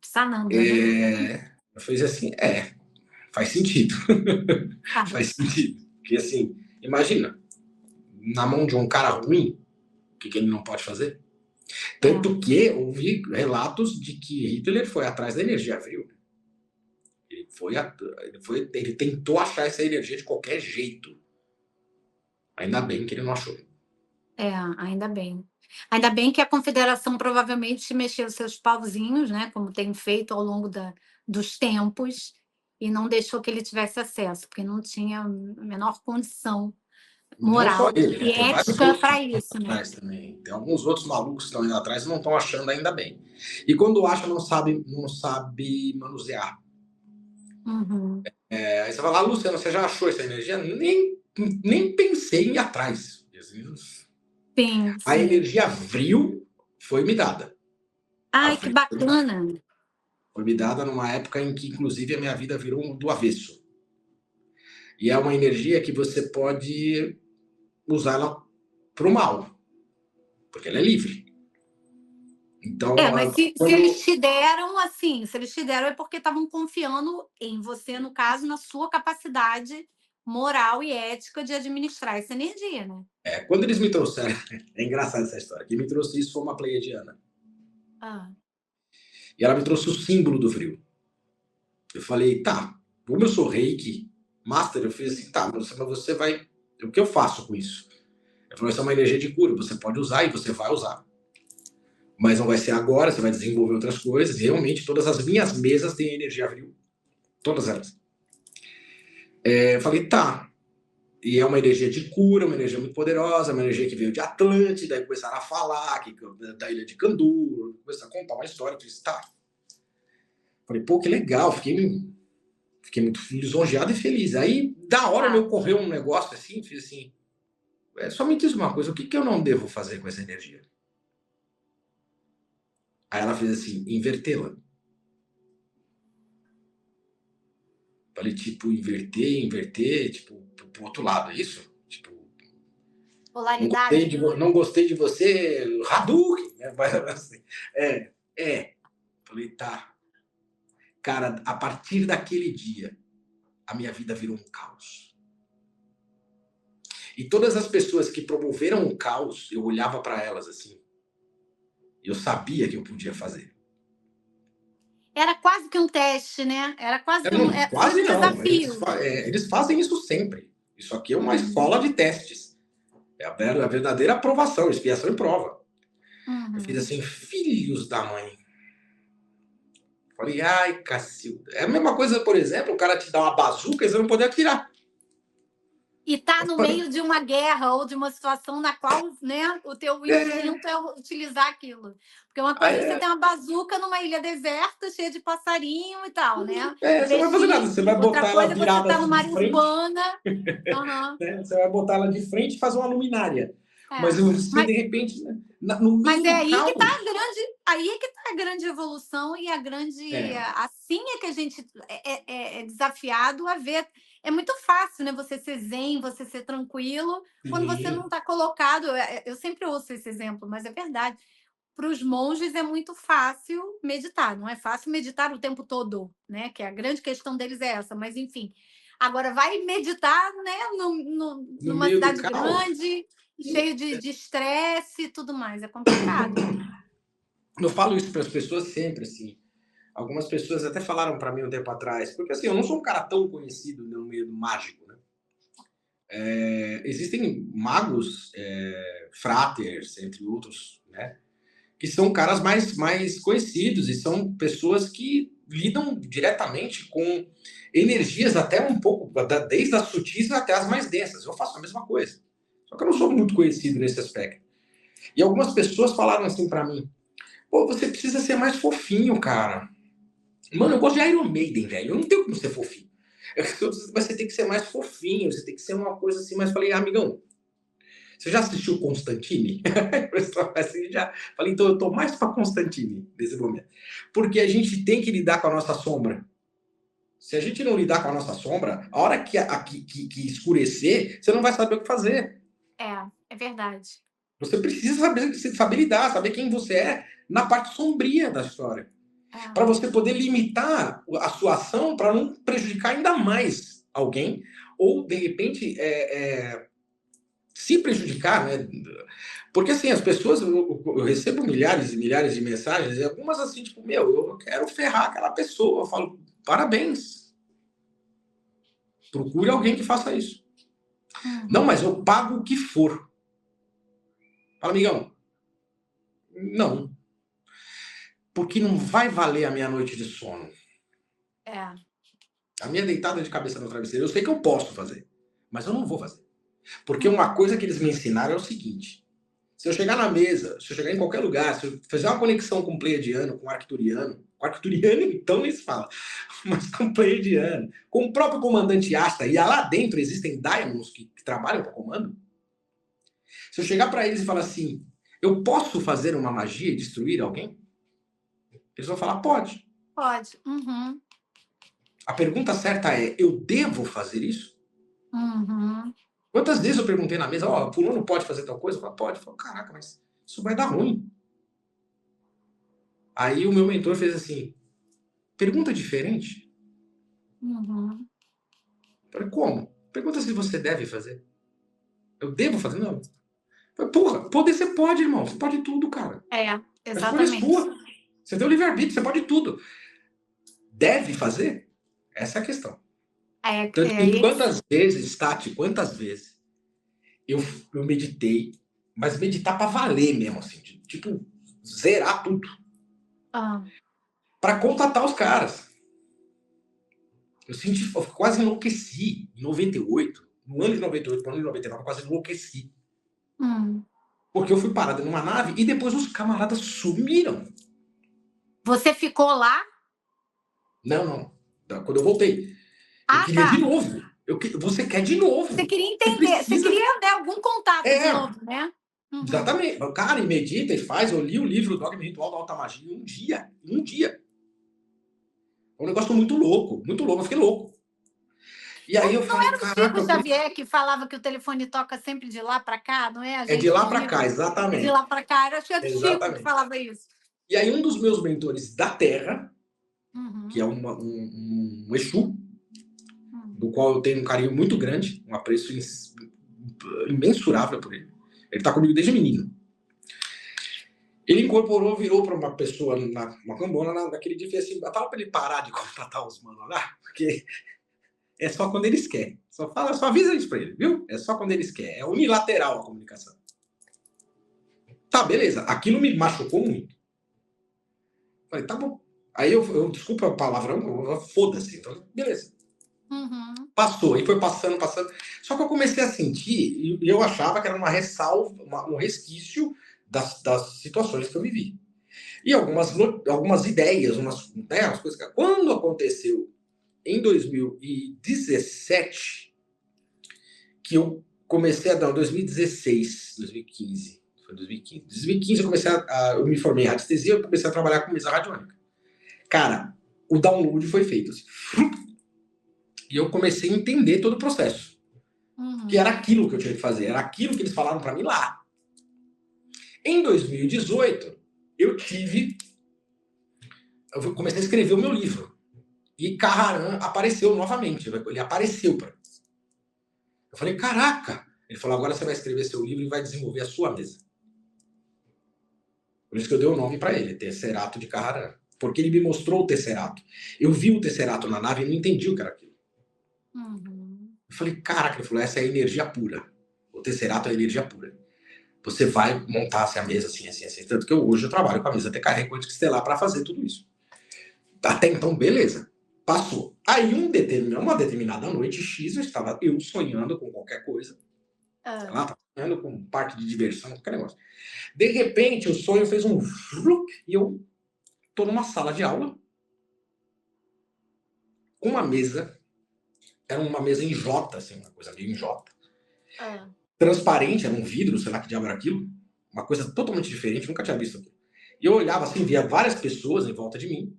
Sananda, né? Eu fiz assim, faz sentido. Faz sentido. Porque assim, imagina, na mão de um cara ruim, o que ele não pode fazer? Tanto que houve relatos de que Hitler foi atrás da energia vril. Ele tentou achar essa energia de qualquer jeito. Ainda bem que ele não achou. Ainda bem. Ainda bem que a confederação provavelmente mexeu seus pauzinhos, né, como tem feito ao longo dos tempos, e não deixou que ele tivesse acesso, porque não tinha a menor condição Não só moral ele, e né? Tem vários ética outros para isso, né? atrás também. Tem alguns outros malucos que estão indo atrás e não estão achando ainda bem. E quando acha, não sabe manusear. Aí você fala, Luciano, você já achou essa energia? Nem pensei em ir atrás. Sim, A sim. energia vril foi me dada. Ai, que bacana. Foi me dada numa época em que, inclusive, a minha vida virou do avesso. E é uma energia que você pode usar ela para o mal, porque ela é livre. Então, Mas se eles te deram, assim, se eles te deram é porque estavam confiando em você, no caso, na sua capacidade moral e ética de administrar essa energia, né? Quando eles me trouxeram, é engraçada essa história, quem me trouxe isso foi uma pleiadiana. E ela me trouxe o símbolo do frio. Eu falei, tá, como eu sou reiki, master, eu fiz assim, tá, mas você vai, o que eu faço com isso? Ele falou, essa é uma energia de cura, você pode usar e você vai usar. Mas não vai ser agora, você vai desenvolver outras coisas. E realmente, todas as minhas mesas têm energia vril. Todas elas. Eu falei, tá. E é uma energia de cura, uma energia muito poderosa, uma energia que veio de Atlântida, aí começaram a falar da ilha de Kandur, começaram a contar uma história. Eu falei, tá. Falei, pô, que legal, fiquei muito lisonjeado e feliz. Aí, da hora, me ocorreu um negócio assim, fiz assim, só me diz uma coisa, o que eu não devo fazer com essa energia? Aí ela fez assim, invertê-la. Falei, tipo, inverter, tipo, pro outro lado, é isso? Tipo, Polaridade. não gostei de você, Hadouken, né? Assim, Falei, tá. Cara, a partir daquele dia, a minha vida virou um caos. E todas as pessoas que promoveram o caos, eu olhava para elas assim, e eu sabia que eu podia fazer. Era quase que um teste, né? Era quase que foi Quase um não. desafio. Eles fazem isso sempre. Isso aqui é uma escola de testes. É a verdadeira aprovação, expiação e prova. Eu fiz assim, filhos da mãe. Falei, ai, Cacilda. É a mesma coisa, por exemplo, o cara te dá uma bazuca e você não poder atirar. E tá no meio de uma guerra ou de uma situação na qual, né, o teu instinto é utilizar aquilo. Porque uma coisa é você ter uma bazuca numa ilha deserta, cheia de passarinho e tal, né? Você não vai fazer nada, você vai Outra botar ela coisa é você virada estar assim numa de área frente. urbana. Né? Você vai botar ela de frente e fazer uma luminária. Mas você, de repente, né, no meio mas é do aí caos... que tá aí é que tá a grande evolução e a grande... Assim é que a gente é desafiado a ver. É muito fácil, né? Você ser zen, você ser tranquilo, quando você não está colocado. Eu sempre ouço esse exemplo, mas é verdade. Para os monges é muito fácil meditar. Não é fácil meditar o tempo todo, né? Que a grande questão deles é essa. Mas, enfim. Agora, vai meditar, né? Numa meio do cidade caos. grande, cheio de estresse e tudo mais. É complicado. Eu falo isso para as pessoas sempre, assim. Algumas pessoas até falaram para mim um tempo atrás, porque assim, eu não sou um cara tão conhecido no meio do mágico, né? Existem magos, fraters, entre outros, né? que são caras mais conhecidos e são pessoas que lidam diretamente com energias até um pouco, desde as sutis até as mais densas. Eu faço a mesma coisa. Só que eu não sou muito conhecido nesse aspecto. E algumas pessoas falaram assim pra mim: pô, você precisa ser mais fofinho, cara. Mano, eu gosto de Iron Maiden, velho. Eu não tenho como ser fofinho. Mas você tem que ser mais fofinho, você tem que ser uma coisa assim. Mas falei, amigão, você já assistiu Constantine? Assim, já falei, então eu tô mais pra Constantine nesse momento. Porque a gente tem que lidar com a nossa sombra. Se a gente não lidar com a nossa sombra, a hora que escurecer, você não vai saber o que fazer. É verdade. Você precisa saber lidar, saber quem você é na parte sombria da história. Para você poder limitar a sua ação para não prejudicar ainda mais alguém, ou de repente se prejudicar, né? Porque assim, as pessoas, eu recebo milhares e milhares de mensagens, e algumas assim, tipo, meu, eu quero ferrar aquela pessoa. Eu falo, parabéns. Procure alguém que faça isso. Não, mas eu pago o que for. Fala, amigão. Não. Porque não vai valer a minha noite de sono. A minha deitada de cabeça no travesseiro, eu sei que eu posso fazer, mas eu não vou fazer. Porque uma coisa que eles me ensinaram é o seguinte: se eu chegar na mesa, se eu chegar em qualquer lugar, se eu fizer uma conexão com Pleiadiano, com Arcturiano então nem se fala, mas com Pleiadiano, com o próprio comandante Asta, e lá dentro existem Daimons que trabalham para comando, se eu chegar para eles e falar assim, eu posso fazer uma magia e destruir alguém? Eles vão falar, pode. Pode. A pergunta certa é, eu devo fazer isso? Quantas vezes eu perguntei na mesa, ó, fulano pode fazer tal coisa? Eu falo, pode. Eu falo, caraca, mas isso vai dar ruim. Aí o meu mentor fez assim, pergunta diferente. Eu falei, como? Pergunta se você deve fazer. Eu devo fazer? Não. Eu falei, porra, poder você pode, irmão. Você pode tudo, cara. Exatamente. A escolha é sua. Você tem o livre-arbítrio, você pode tudo. Deve fazer? Essa é a questão. Tanto que quantas vezes, Tati, quantas vezes eu meditei, mas meditar pra valer mesmo, assim, tipo, zerar tudo. Pra contatar os caras. Eu quase enlouqueci em 98. No ano de 98, no ano de 99, eu quase enlouqueci. Porque eu fui parado numa nave e depois os camaradas sumiram. Você ficou lá? Não. Quando eu voltei. Eu queria de novo. Você quer de novo. Você queria entender. Você queria ter algum contato de novo, né? Exatamente. Cara, e medita e faz. Eu li o livro Dogma e Ritual da Alta Magia em um dia. É um negócio muito louco. Eu fiquei louco. E aí eu falei, não era o Chico Xavier que falava que o telefone toca sempre de lá para cá, não é? É de lá para cá, exatamente. De lá para cá, era o Chico que falava isso. E aí um dos meus mentores da Terra, que é um Exu, do qual eu tenho um carinho muito grande, um apreço imensurável por ele. Ele tá comigo desde menino. Ele incorporou, virou para uma pessoa, uma cambona, naquele dia, e fez assim, fala para ele parar de contratar os manos lá, porque é só quando eles querem. Só avisa isso para ele, viu? É só quando eles querem. É unilateral a comunicação. Tá, beleza. Aquilo me machucou muito. Falei, tá bom. Aí eu desculpa a palavrão, foda-se. Então, beleza. Passou, aí foi passando. Só que eu comecei a sentir, e eu achava que era uma ressalva, um resquício das situações que eu vivi. E algumas ideias, umas coisas que... Quando aconteceu em 2017, que eu comecei a dar, 2016, 2015, foi 2015. 2015 eu me formei em radiestesia, eu comecei a trabalhar com mesa radiônica. Cara, o download foi feito assim. E eu comecei a entender todo o processo. Que era aquilo que eu tinha que fazer, era aquilo que eles falaram para mim lá. Em 2018, eu comecei a escrever o meu livro. E Carraran apareceu novamente. Ele apareceu para mim. Eu falei, caraca! Ele falou, agora você vai escrever seu livro e vai desenvolver a sua mesa. Por isso que eu dei o nome para ele, Tesserato de Carraran. Porque ele me mostrou o Tesserato. Eu vi o Tesserato na nave e não entendi o que era aquilo. Eu falei, caraca, ele falou, essa é energia pura. O Tesserato é energia pura. você vai montar assim, a mesa assim, assim, assim. Tanto que hoje eu trabalho com a mesa TK Record Estelar para fazer tudo isso. Até então, beleza. Passou. Aí, uma determinada noite X, eu estava sonhando com qualquer coisa. Sei lá, estava sonhando com um parque de diversão, qualquer negócio. De repente, o sonho fez um... E eu tô numa sala de aula com uma mesa. Era uma mesa em J, assim, uma coisa meio em J. Transparente, era um vidro, sei lá que diabo era aquilo. Uma coisa totalmente diferente, nunca tinha visto aquilo. E eu olhava assim, via várias pessoas em volta de mim.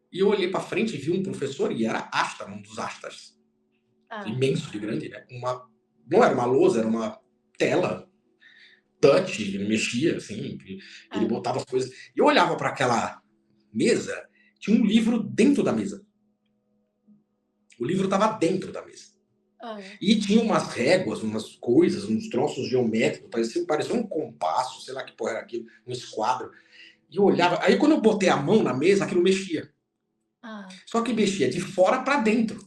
E eu olhei para frente e vi um professor, e era Asta, um dos Astas. Imenso de grande, né? Não era uma lousa, era uma tela touch, ele mexia assim, ele botava as coisas. E eu olhava para aquela mesa, tinha um livro dentro da mesa. O livro estava dentro da mesa. E tinha umas réguas, umas coisas, uns troços geométricos, parecia um compasso, sei lá que porra era aquilo, um esquadro. E eu olhava, aí quando eu botei a mão na mesa, aquilo mexia. Só que mexia de fora para dentro.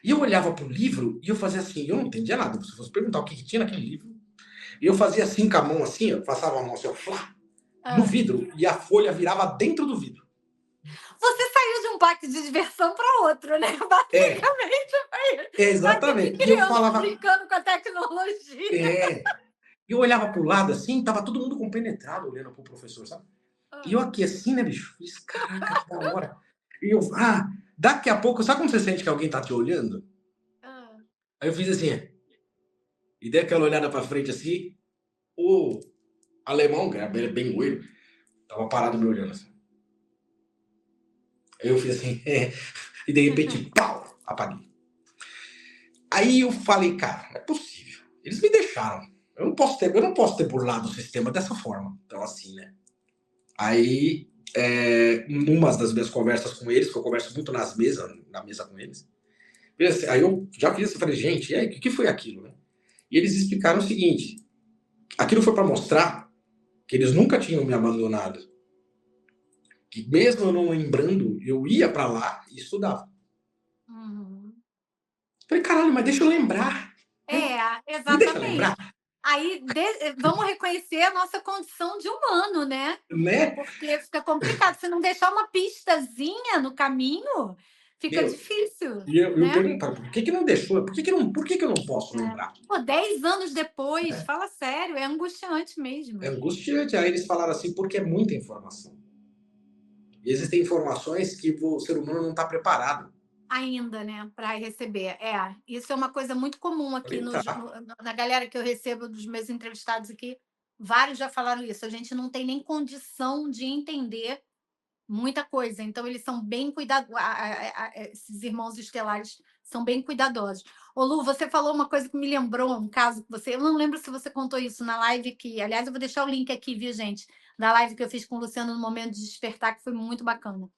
E eu olhava pro livro e eu fazia assim, eu não entendia nada. Se fosse perguntar o que tinha naquele livro, e eu fazia assim com a mão, assim, eu passava a mão assim, no vidro, e a folha virava dentro do vidro. Você saiu de um parque de diversão para outro, né? Basicamente foi exatamente. E eu falava brincando com a tecnologia. E eu olhava pro lado assim, tava todo mundo compenetrado olhando pro professor, sabe? E eu aqui assim, né, bicho? Fiz, caraca, que da hora. E eu, daqui a pouco, sabe quando você sente que alguém tá te olhando? Aí eu fiz assim, e dei aquela olhada pra frente assim, o alemão, que era bem loiro, tava parado me olhando assim. Aí eu fiz assim, e de repente, pau, apaguei. Aí eu falei, cara, não é possível. Eles me deixaram. Eu não posso ter burlado o sistema dessa forma. Então, assim, né? Aí, numa das minhas conversas com eles, que eu converso muito na mesa com eles, aí eu já fiz isso, falei, gente, e aí, o que foi aquilo, né? E eles explicaram o seguinte, aquilo foi para mostrar que eles nunca tinham me abandonado. Que mesmo eu não lembrando, eu ia para lá e estudava. Falei, caralho, mas deixa eu lembrar. Exatamente. Me deixa lembrar. Aí, vamos reconhecer a nossa condição de humano, né? Porque fica complicado. Se não deixar uma pistazinha no caminho, fica difícil. E eu perguntava, por que não deixou? Por que eu não posso lembrar? 10 anos depois, fala sério, é angustiante mesmo. É angustiante. Aí eles falaram assim, porque é muita informação. E existem informações que o ser humano não está preparado. Ainda, né, para receber. Isso é uma coisa muito comum aqui na galera que eu recebo dos meus entrevistados aqui. Vários já falaram isso. A gente não tem nem condição de entender muita coisa. Então, eles são bem cuidadosos. Esses irmãos estelares são bem cuidadosos. Ô, Lu, você falou uma coisa que me lembrou um caso que você. Eu não lembro se você contou isso na live que. Aliás, eu vou deixar o link aqui, viu, gente? Da live que eu fiz com o Luciano no Momento de Despertar, que foi muito bacana.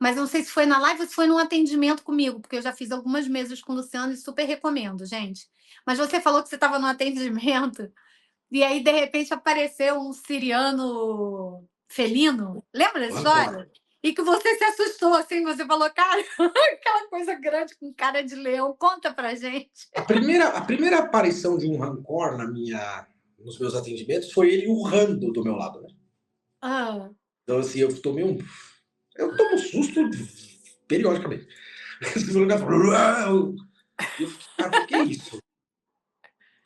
Mas não sei se foi na live ou se foi num atendimento comigo, porque eu já fiz algumas mesas com o Luciano e super recomendo, gente. Mas você falou que você estava no atendimento e aí, de repente, apareceu um siriano felino. Lembra dessa história? E que você se assustou, assim, você falou, cara, aquela coisa grande com cara de leão. Conta pra gente. A primeira aparição de um rancor nos meus atendimentos foi ele urrando do meu lado, né? Então, assim, eu tomo susto periodicamente. Eu fiquei, cara, o que é isso?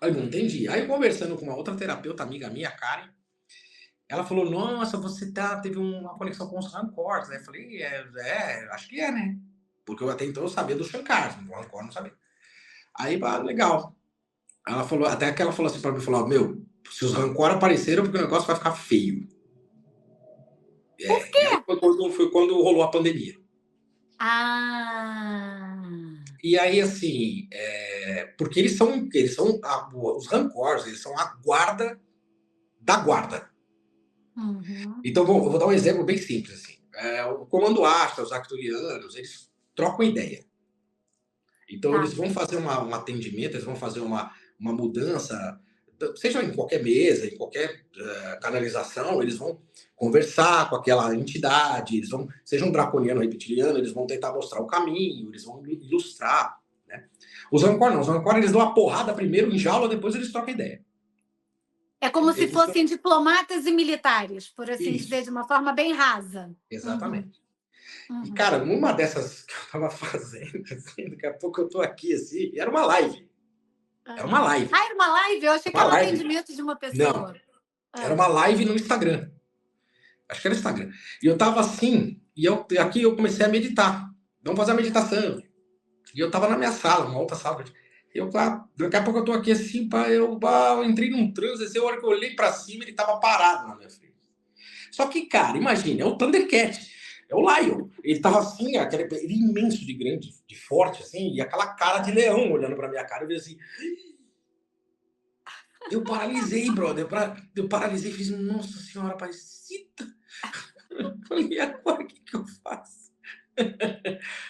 Aí não entendi. Aí, conversando com uma outra terapeuta amiga minha, Karen, ela falou, nossa, você teve uma conexão com os rancores. Aí eu falei, acho que é, né? Porque até então eu sabia do Shankar, o rancor não sabia. Aí, legal. Ela falou, até que ela falou assim pra mim, falou, meu, se os rancor apareceram, porque o negócio vai ficar feio. Por quê? E aí foi quando rolou a pandemia. E aí, assim, porque eles são os rancores, eles são a guarda da guarda. Então, eu vou dar um exemplo bem simples, assim. O Comando Astra, os Arcturianos, eles trocam ideia. Então, eles vão fazer um atendimento, eles vão fazer uma mudança, seja em qualquer mesa, em qualquer canalização, eles vão conversar com aquela entidade, seja um draconiano, reptiliano, eles vão tentar mostrar o caminho, eles vão ilustrar, né? Os Rancor não. Os Rancor, eles dão uma porrada primeiro em jaula, depois eles trocam ideia. É como se fossem diplomatas e militares, por assim Isso. dizer, de uma forma bem rasa. Exatamente. Uhum. E, cara, numa dessas que eu tava fazendo, assim, daqui a pouco eu tô aqui, assim, e era uma live. Era uma live. Ah, era uma live? Eu achei que Uma era um live. atendimento de uma pessoa. Não. Era uma live no Instagram. Acho que era Instagram. E eu tava assim, e aqui eu comecei a meditar. Vamos fazer a meditação. E eu tava na minha sala, uma outra sala. Daqui a pouco eu tô aqui assim, eu entrei num transe, assim, a hora que eu olhei pra cima, ele tava parado na minha frente. Só que, cara, imagina, é o Thundercat, é o Lion. Ele tava assim, ele imenso de grande, de forte, assim, e aquela cara de leão olhando pra minha cara, eu vi assim. Eu paralisei, brother. Eu paralisei e fiz, nossa senhora, parecida. Eu falei, e agora o que eu faço?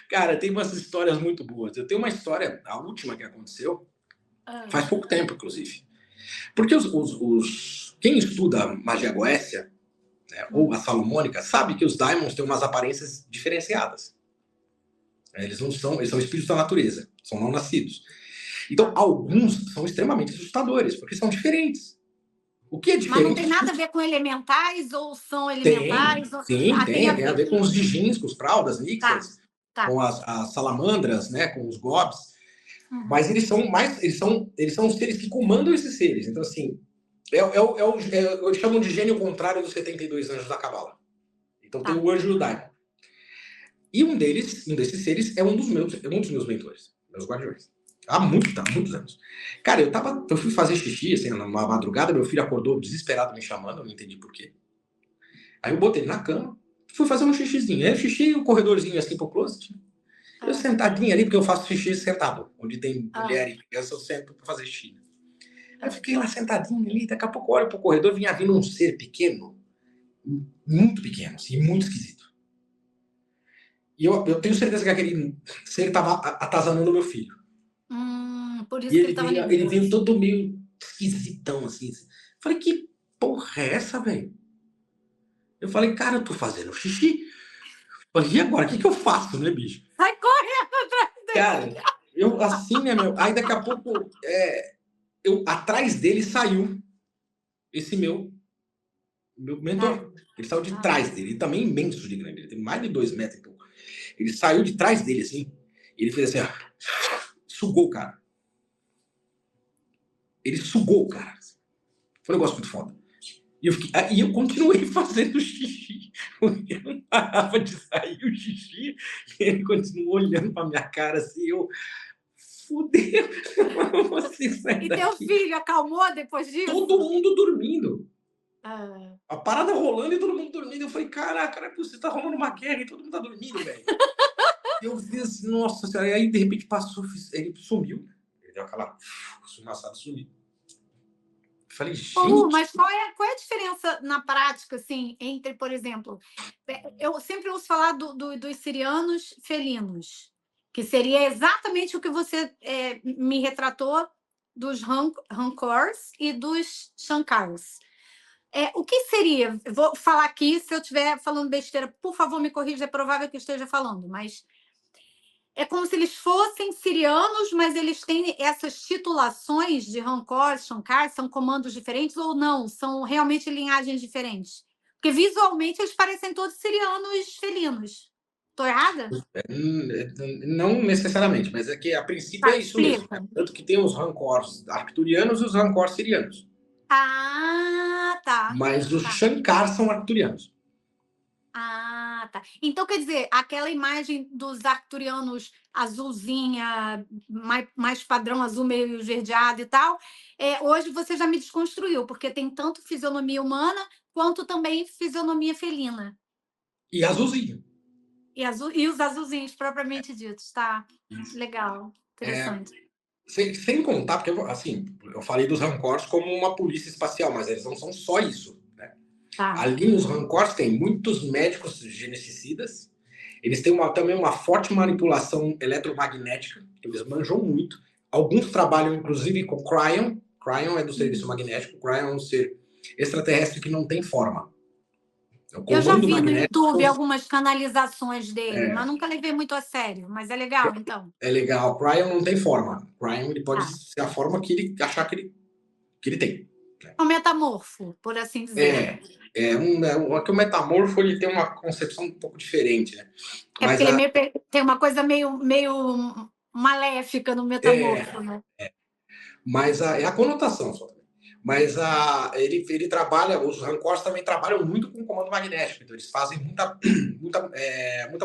Cara, tem umas histórias muito boas. Eu tenho uma história, a última que aconteceu, faz pouco tempo, inclusive. Porque quem estuda magia goécia, né, ou a salomônica, sabe que os daimons têm umas aparências diferenciadas. Eles são espíritos da natureza, são não nascidos. Então, alguns são extremamente assustadores, porque são diferentes. O que é diferente? Mas não tem nada a ver com elementais ou são elementais? Sim, tem a ver com os Dijins, com os Fraudas, Nixas, com as Salamandras, né, com os Gobs. Mas eles são os seres que comandam esses seres. Então, assim, eles chamam de gênio contrário dos 72 anjos da Cabala. Então tem o anjo do Daimon. E um desses seres é um dos meus mentores, meus guardiões. Há muitos anos. Cara, eu fui fazer xixi, assim, numa madrugada, meu filho acordou desesperado me chamando, eu não entendi por quê. Aí eu botei ele na cama, fui fazer um xixizinho. Aí o xixi, um corredorzinho assim pro closet. Eu sentadinho ali, porque eu faço xixi sentado. Onde tem mulher e criança, eu sento pra fazer xixi. Aí eu fiquei lá sentadinho ali, daqui a pouco eu olho pro corredor, vinha vindo um ser pequeno, muito pequeno, assim, muito esquisito. E eu tenho certeza que aquele ser tava atazanando meu filho. Por isso E que ele tava nervoso. ele veio todo meio esquisitão, assim. Falei, que porra é essa, velho? Eu falei, cara, eu tô fazendo xixi. Falei, e agora? O que eu faço, né, bicho? Sai correndo atrás dele. Cara, eu assim, né, meu? Aí daqui a pouco, atrás dele saiu esse meu mentor. Ele saiu de trás dele. Ele também é imenso de grande. Ele tem mais de 2 metros. Então. Ele saiu de trás dele, assim. E ele fez assim, ó. Sugou o cara. Ele sugou o cara. Foi um negócio muito foda. E eu continuei fazendo xixi. Eu não parava de sair o xixi. E ele continuou olhando pra minha cara assim. Eu... Fudeu. Você sai e daqui. teu filho acalmou depois disso? Todo mundo dormindo. A parada rolando e todo mundo dormindo. Eu falei, caraca, você tá rolando uma guerra e todo mundo tá dormindo, velho. Eu vi assim, nossa senhora. E aí, de repente, passou, ele sumiu. Ele deu aquela fumaçada, sumiu. Eu falei, gente... mas qual é a diferença na prática, assim, entre, por exemplo... Eu sempre ouço falar dos sirianos felinos, que seria exatamente o que você me retratou dos Rancors e dos Shankars. O que seria? Vou falar aqui, se eu estiver falando besteira, por favor, me corrija, é provável que eu esteja falando, mas é como se eles fossem sirianos, mas eles têm essas titulações de Rancor, Shankar, são comandos diferentes ou não? São realmente linhagens diferentes? Porque visualmente eles parecem todos sirianos felinos. Estou errada? Não necessariamente, mas é que a princípio é isso mesmo. Né? Tanto que tem os Rancors arcturianos e os Rancors sirianos. Tá. Mas os Shankar são arcturianos. Tá. Então, quer dizer, aquela imagem dos arcturianos azulzinha, mais padrão azul meio esverdeado e tal, hoje você já me desconstruiu, porque tem tanto fisionomia humana quanto também fisionomia felina. E azulzinho. E os azulzinhos, propriamente ditos, tá? Legal, interessante. Sem contar, porque assim, eu falei dos Rancors como uma polícia espacial, mas eles não são só isso. Né? Ali nos Rancors tem muitos médicos geneticidas, eles têm também uma forte manipulação eletromagnética, eles manjam muito. Alguns trabalham, inclusive, com Cryon. Cryon é do serviço magnético. Cryon é um ser extraterrestre que não tem forma. O Eu já comando vi no magnético YouTube algumas canalizações dele, mas é, nunca levei muito a sério. Mas é legal, então. é legal. Cryon não tem forma. Cryon ele pode Tá. ser a forma que ele achar que ele tem. É um metamorfo, por assim dizer. Que o metamorfo ele tem uma concepção um pouco diferente, né? É porque Mas ele é tem uma coisa meio maléfica no é, metamorfo, né? é a conotação só. Mas ele trabalha, os Rancors também trabalham muito com comando magnético, então eles fazem muita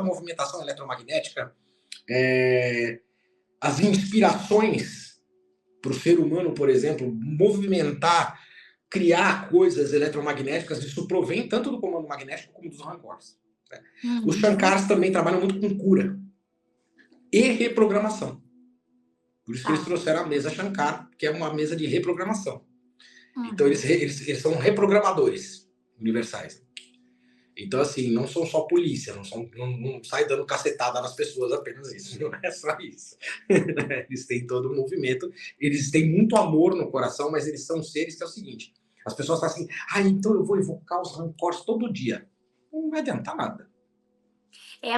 movimentação eletromagnética. As inspirações para o ser humano, por exemplo, movimentar, criar coisas eletromagnéticas, isso provém tanto do comando magnético como dos Rancors. Né? Os Shankars também trabalham muito com cura e reprogramação. Por isso que eles trouxeram a mesa Shankar, que é uma mesa de reprogramação. Então, eles são reprogramadores universais. Então, assim, não são só polícia, não sai dando cacetada nas pessoas apenas isso, não é só isso. Eles têm todo um movimento, eles têm muito amor no coração, mas eles são seres que é o seguinte, as pessoas falam assim, então eu vou evocar os rancores todo dia. Não vai adiantar nada.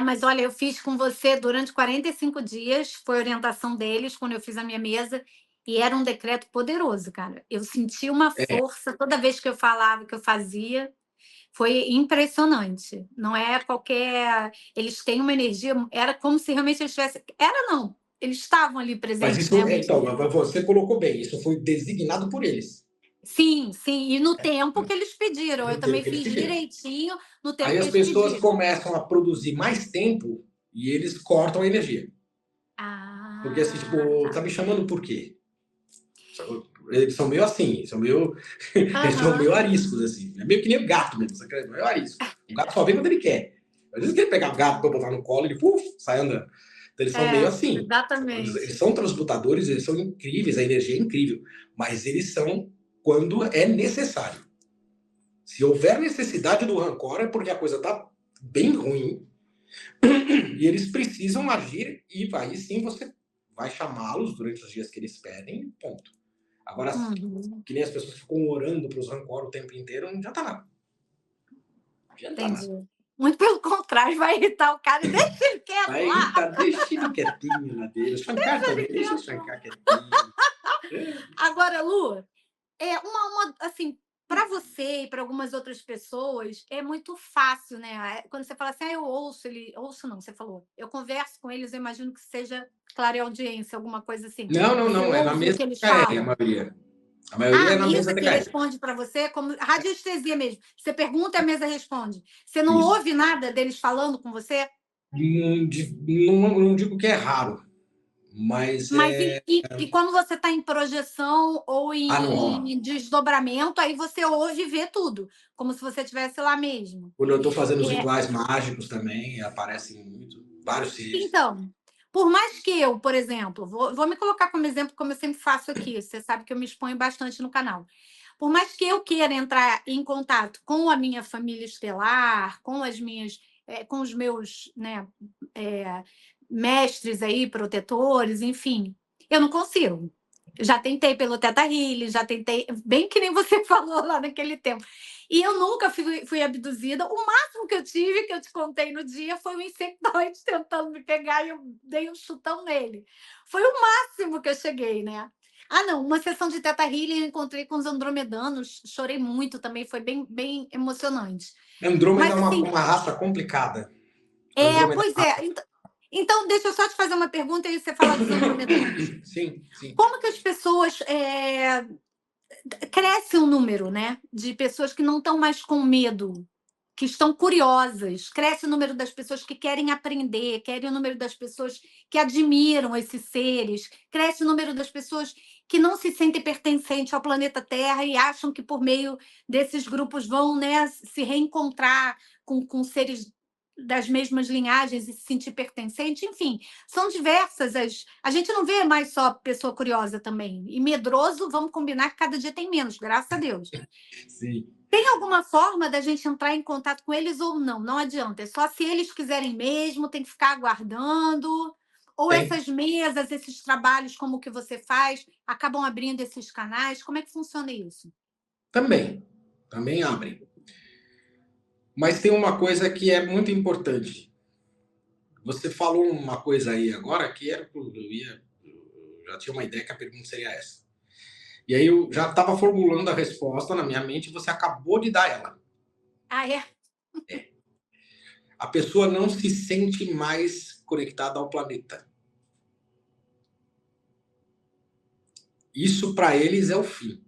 Mas olha, eu fiz com você durante 45 dias, foi orientação deles quando eu fiz a minha mesa, e era um decreto poderoso, cara. Eu senti uma força toda vez que eu falava, que eu fazia. Foi impressionante. Não é qualquer. Eles têm uma energia. Era como se realmente eles tivessem. Era não. Eles estavam ali Mas presentes, isso, né? então, você colocou bem, isso foi designado por eles. Sim, sim. E no tempo que eles pediram. Eu No tempo também que eles fiz pediram. direitinho no tempo Aí que as eles pessoas pediram. começam a produzir mais tempo e eles cortam a energia. Porque assim, tipo, tá me chamando por quê? Eles são meio assim, eles são meio ariscos, assim. É meio que nem o gato mesmo, sabe? Meio arisco. O gato só vem quando ele quer. Às vezes que ele pegar o gato pra botar no colo, ele sai andando. Então eles são meio assim. Eles Exatamente. são transmutadores, eles são incríveis, a energia é incrível. Mas eles são quando é necessário. Se houver necessidade do rancor, é porque a coisa tá bem ruim. E eles precisam agir, e aí sim você vai chamá-los durante os dias que eles pedem, ponto. Agora, que nem as pessoas ficam orando para os rancor o tempo inteiro, não adianta nada. Não adianta Entendi. nada. Muito pelo contrário, vai irritar o cara. Deixa ele quieto Aí lá. tá, deixa ele quietinho lá dele. O Shankar também, deixa o Shankar quietinho. Agora, Lu, assim, para você e para algumas outras pessoas, é muito fácil, né? Quando você fala assim, eu ouço ele, ouço não, você falou, eu converso com eles, eu imagino que seja clareaudiência, alguma coisa assim. Não, Você é na ouve o mesa que eles TKL, a falam. maioria. A maioria A é na mesa mesa que TKL. responde para você, como radiestesia mesmo. Você pergunta e a mesa responde. Você não Isso. ouve nada deles falando com você? Não digo que é raro, mas Mas e quando você está em projeção ou não rola. em desdobramento, aí você ouve e vê tudo, como se você estivesse lá mesmo. Quando eu estou fazendo os É, rituais mágicos também, aparecem muito, vários seres. então, por mais que eu, por exemplo, vou me colocar como exemplo, como eu sempre faço aqui, você sabe que eu me exponho bastante no canal. Por mais que eu queira entrar em contato com a minha família estelar, com os meus, né, mestres aí, protetores, enfim, eu não consigo. Já tentei pelo Teta Healing, já tentei, bem que nem você falou lá naquele tempo. E eu nunca fui abduzida. O máximo que eu tive, que eu te contei no dia, foi um insectoide tentando me pegar e eu dei um chutão nele. Foi o máximo que eu cheguei, né? Não, uma sessão de Teta Healing eu encontrei com os andromedanos, chorei muito também, foi bem emocionante. Andrômeda Mas é assim, uma raça complicada. Andrômeda pois é. Então, deixa eu só te fazer uma pergunta e você fala dos andromedanos. sim. Como que as pessoas cresce um número, né, de pessoas que não estão mais com medo, que estão curiosas, cresce o número das pessoas que querem aprender, cresce o número das pessoas que admiram esses seres, cresce o número das pessoas que não se sentem pertencentes ao planeta Terra e acham que por meio desses grupos vão, né, se reencontrar com seres das mesmas linhagens e se sentir pertencente, enfim, são diversas a gente não vê mais só pessoa curiosa também, e medroso, vamos combinar que cada dia tem menos, graças a Deus. Sim. Tem alguma forma da gente entrar em contato com eles ou não? Não adianta, é só se eles quiserem mesmo, tem que ficar aguardando, ou Tem. essas mesas, esses trabalhos como o que você faz, acabam abrindo esses canais, como é que funciona isso? Também abrem. Mas tem uma coisa que é muito importante. Você falou uma coisa aí agora que era, eu já tinha uma ideia que a pergunta seria essa. E aí eu já estava formulando a resposta na minha mente e você acabou de dar ela. Ah, é? A pessoa não se sente mais conectada ao planeta. Isso para eles é o fim.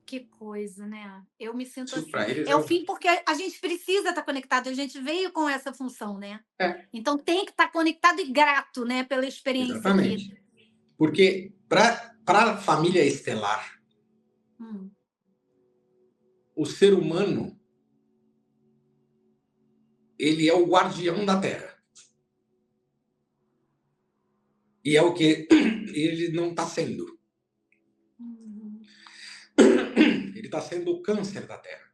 Que coisa, né? Eu me sinto Isso assim. para eles É é o o fim. fim porque a gente precisa estar conectado, a gente veio com essa função, né? É, Então tem que estar conectado e grato, né, pela experiência aqui. exatamente. Porque para a família estelar, Hum, o ser humano ele é o guardião da Terra. E é o que ele não está sendo. uhum, Ele está sendo o câncer da Terra.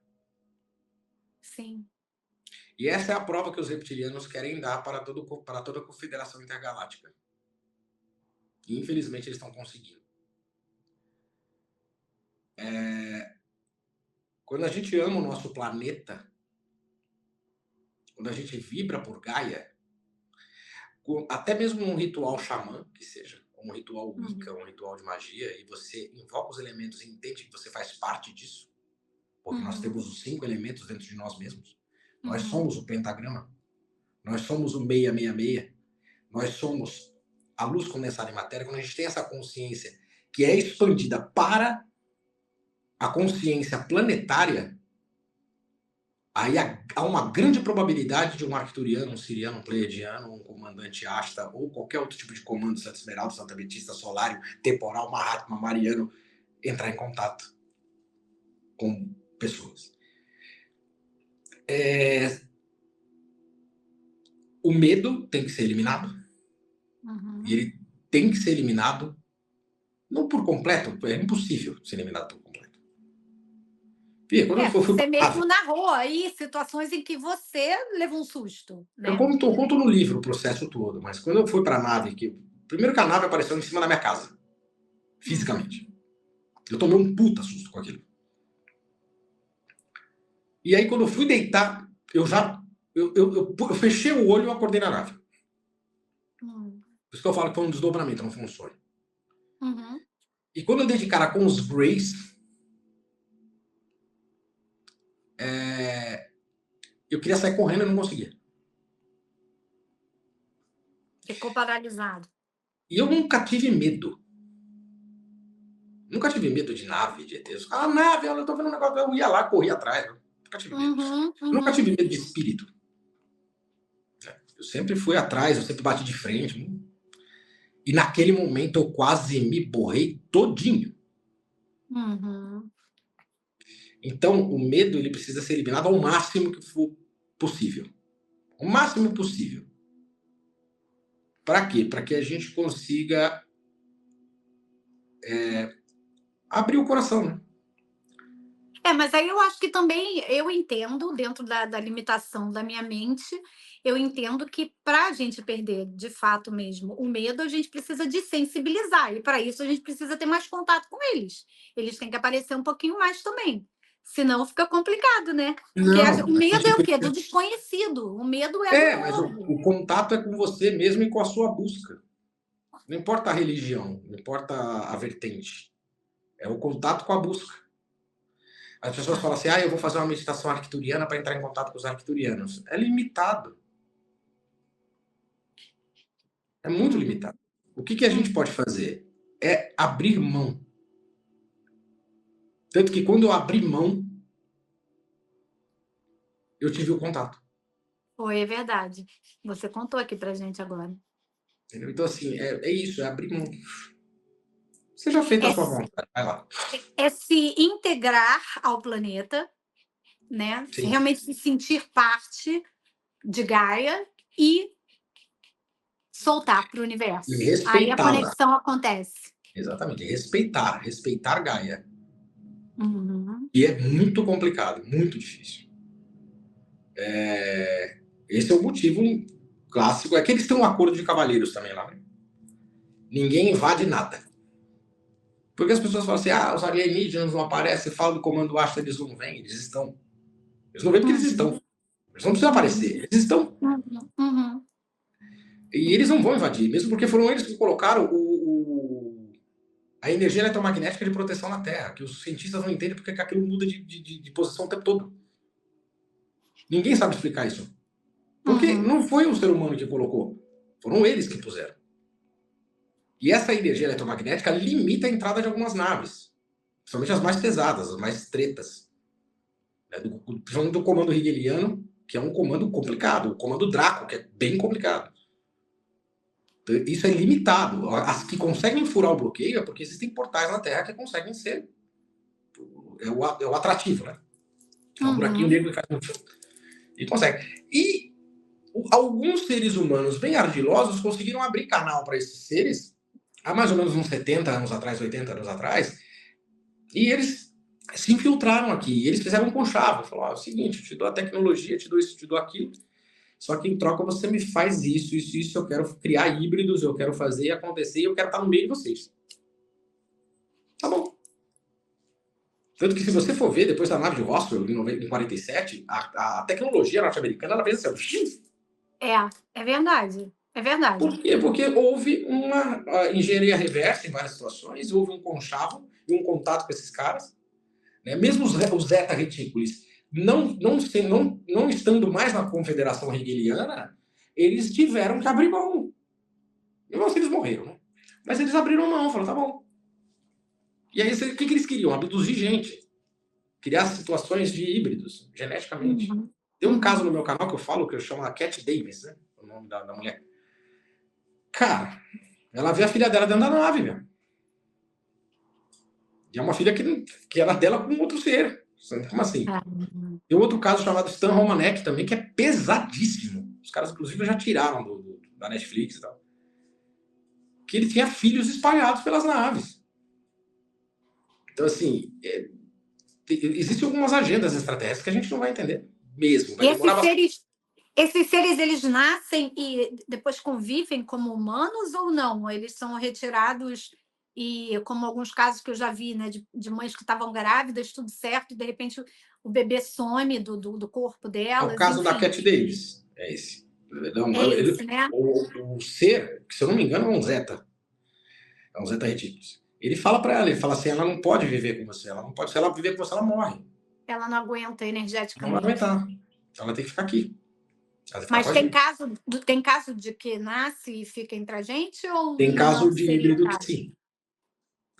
sim. E essa é a prova que os reptilianos querem dar para toda a Confederação Intergaláctica. E, infelizmente, eles estão conseguindo. Quando a gente ama o nosso planeta, quando a gente vibra por Gaia, até mesmo um ritual xamã, que seja, um ritual Wicca, um ritual de magia, e você invoca os elementos e entende que você faz parte disso, porque nós temos os 5 elementos dentro de nós mesmos. Nós somos o pentagrama, nós somos o 666, nós somos a luz condensada em matéria. Quando a gente tem essa consciência que é expandida para a consciência planetária, aí há uma grande probabilidade de um arcturiano, um siriano, um pleiadiano, um comandante Ashta ou qualquer outro tipo de comando, Santa Esmeralda, Santa Ametista, Solário, Temporal, Mahatma, Mariano, entrar em contato com pessoas. O medo tem que ser eliminado. E ele tem que ser eliminado, não por completo, é impossível ser eliminado por completo. Fia, quando eu fui Você pra mesmo narrou aí situações em que você levou um susto, né? eu conto no livro o processo todo, mas quando eu fui para a nave, primeiro que a nave apareceu em cima da minha casa, fisicamente. Eu tomei um puta susto com aquilo. E aí quando eu fui deitar, eu fechei o olho e acordei na nave. Por isso que eu falo que foi um desdobramento, não foi um sonho. Uhum. E quando eu dei de cara com os Greys, eu queria sair correndo e não conseguia. Ficou paralisado. E eu nunca tive medo. Nunca tive medo de nave, de ETs. Ah, nave, eu tô vendo um negócio, eu ia lá, corria atrás. Nunca tive medo. Nunca tive medo de espírito. Eu sempre fui atrás, eu sempre bati de frente. E naquele momento eu quase me borrei todinho. Então, o medo ele precisa ser eliminado ao máximo que for possível. O máximo possível. Para quê? Para que a gente consiga abrir o coração, né? Mas aí eu acho que também eu entendo, dentro da limitação da minha mente, eu entendo que para a gente perder de fato mesmo o medo, a gente precisa de sensibilizar, e para isso a gente precisa ter mais contato com eles. Eles têm que aparecer um pouquinho mais também. Senão fica complicado, né? Porque Não, o medo é o quê? Do desconhecido. O medo é do mas novo. o contato é com você mesmo e com a sua busca. Não importa a religião, não importa a vertente. É o contato com a busca. As pessoas falam assim, eu vou fazer uma meditação arcturiana para entrar em contato com os arcturianos. É limitado. É muito limitado. O que a gente pode fazer? É abrir mão. Tanto que quando eu abri mão, eu tive o contato. Foi, é verdade. Você contou aqui pra gente agora. Entendeu? Então, assim, é isso, é abrir mão. Seja feita a sua vontade, vai lá. É se integrar ao planeta, né? Sim. Realmente se sentir parte de Gaia e soltar para o universo. E Aí a respeitá-la. conexão acontece. Exatamente, respeitar Gaia. Uhum. E é muito complicado, muito difícil. Esse é o motivo clássico. É que eles têm um acordo de cavalheiros também lá, né? Ninguém invade nada. Porque as pessoas falam assim, os alienígenas não aparecem, fala do comando Ashta, eles não vêm, eles estão. Eles não veem porque eles estão. Eles não precisam aparecer, eles estão. Uhum. E eles não vão invadir, mesmo porque foram eles que colocaram a energia eletromagnética de proteção na Terra, que os cientistas não entendem porque que aquilo muda de posição o tempo todo. Ninguém sabe explicar isso. Porque não foi o ser humano que colocou, foram eles que puseram. E essa energia eletromagnética limita a entrada de algumas naves, principalmente as mais pesadas, as mais tretas. Principalmente do comando hegeliano, que é um comando complicado, o comando Draco, que é bem complicado. Então, isso é limitado. As que conseguem furar o bloqueio é porque existem portais na Terra que conseguem ser. É o atrativo, né? É um buraquinho negro que faz. E consegue. E alguns seres humanos bem ardilosos conseguiram abrir canal para esses seres há mais ou menos uns 70 anos atrás, 80 anos atrás, e eles se infiltraram aqui. E eles fizeram um conchavo. Falaram: é o seguinte, eu te dou a tecnologia, te dou isso, te dou aquilo. Só que em troca você me faz isso, isso, isso. Eu quero criar híbridos, eu quero fazer acontecer, eu quero estar no meio de vocês. Tá bom. Tanto que se você for ver, depois da nave de Roswell, em 47, a tecnologia norte-americana, ela fez assim. É verdade. É verdade. Por quê? Porque houve uma engenharia reversa em várias situações, houve um conchavo e um contato com esses caras. Né? Mesmo os Zeta Retículos não estando mais na confederação hegeliana, eles tiveram que abrir mão. Não sei se eles morreram, né? Mas eles abriram mão, falaram: tá bom. E aí, o que eles queriam? Abduzir gente. Criar situações de híbridos, geneticamente. Tem um caso no meu canal que eu falo, que eu chamo a Cat Davis, né? O nome da mulher. Cara, ela vê a filha dela dentro da nave, meu. E é uma filha que era dela com outro ser. Como assim? Tem outro caso chamado Stan Romanek também, que é pesadíssimo. Os caras, inclusive, já tiraram da Netflix e tal. Que ele tinha filhos espalhados pelas naves. Então, assim, existem algumas agendas extraterrestres que a gente não vai entender mesmo. E esses seres, eles nascem e depois convivem como humanos ou não? Eles são retirados e, como alguns casos que eu já vi, né, de mães que estavam grávidas, tudo certo, e de repente o bebê some do corpo delas. É o caso enfim. da Cat Davis. É esse. Não, esse, né? O ser, que se eu não me engano, é um Zeta. É um Zeta Retículos. Ele fala para ela, ele fala assim: ela não pode viver com você, ela não pode, se ela viver com você, ela morre. Ela não aguenta energeticamente. Não vai aguentar. Ela tem que ficar aqui. Mas tem caso de que nasce e fica entre a gente ou tem caso não de seria híbrido caso? que sim.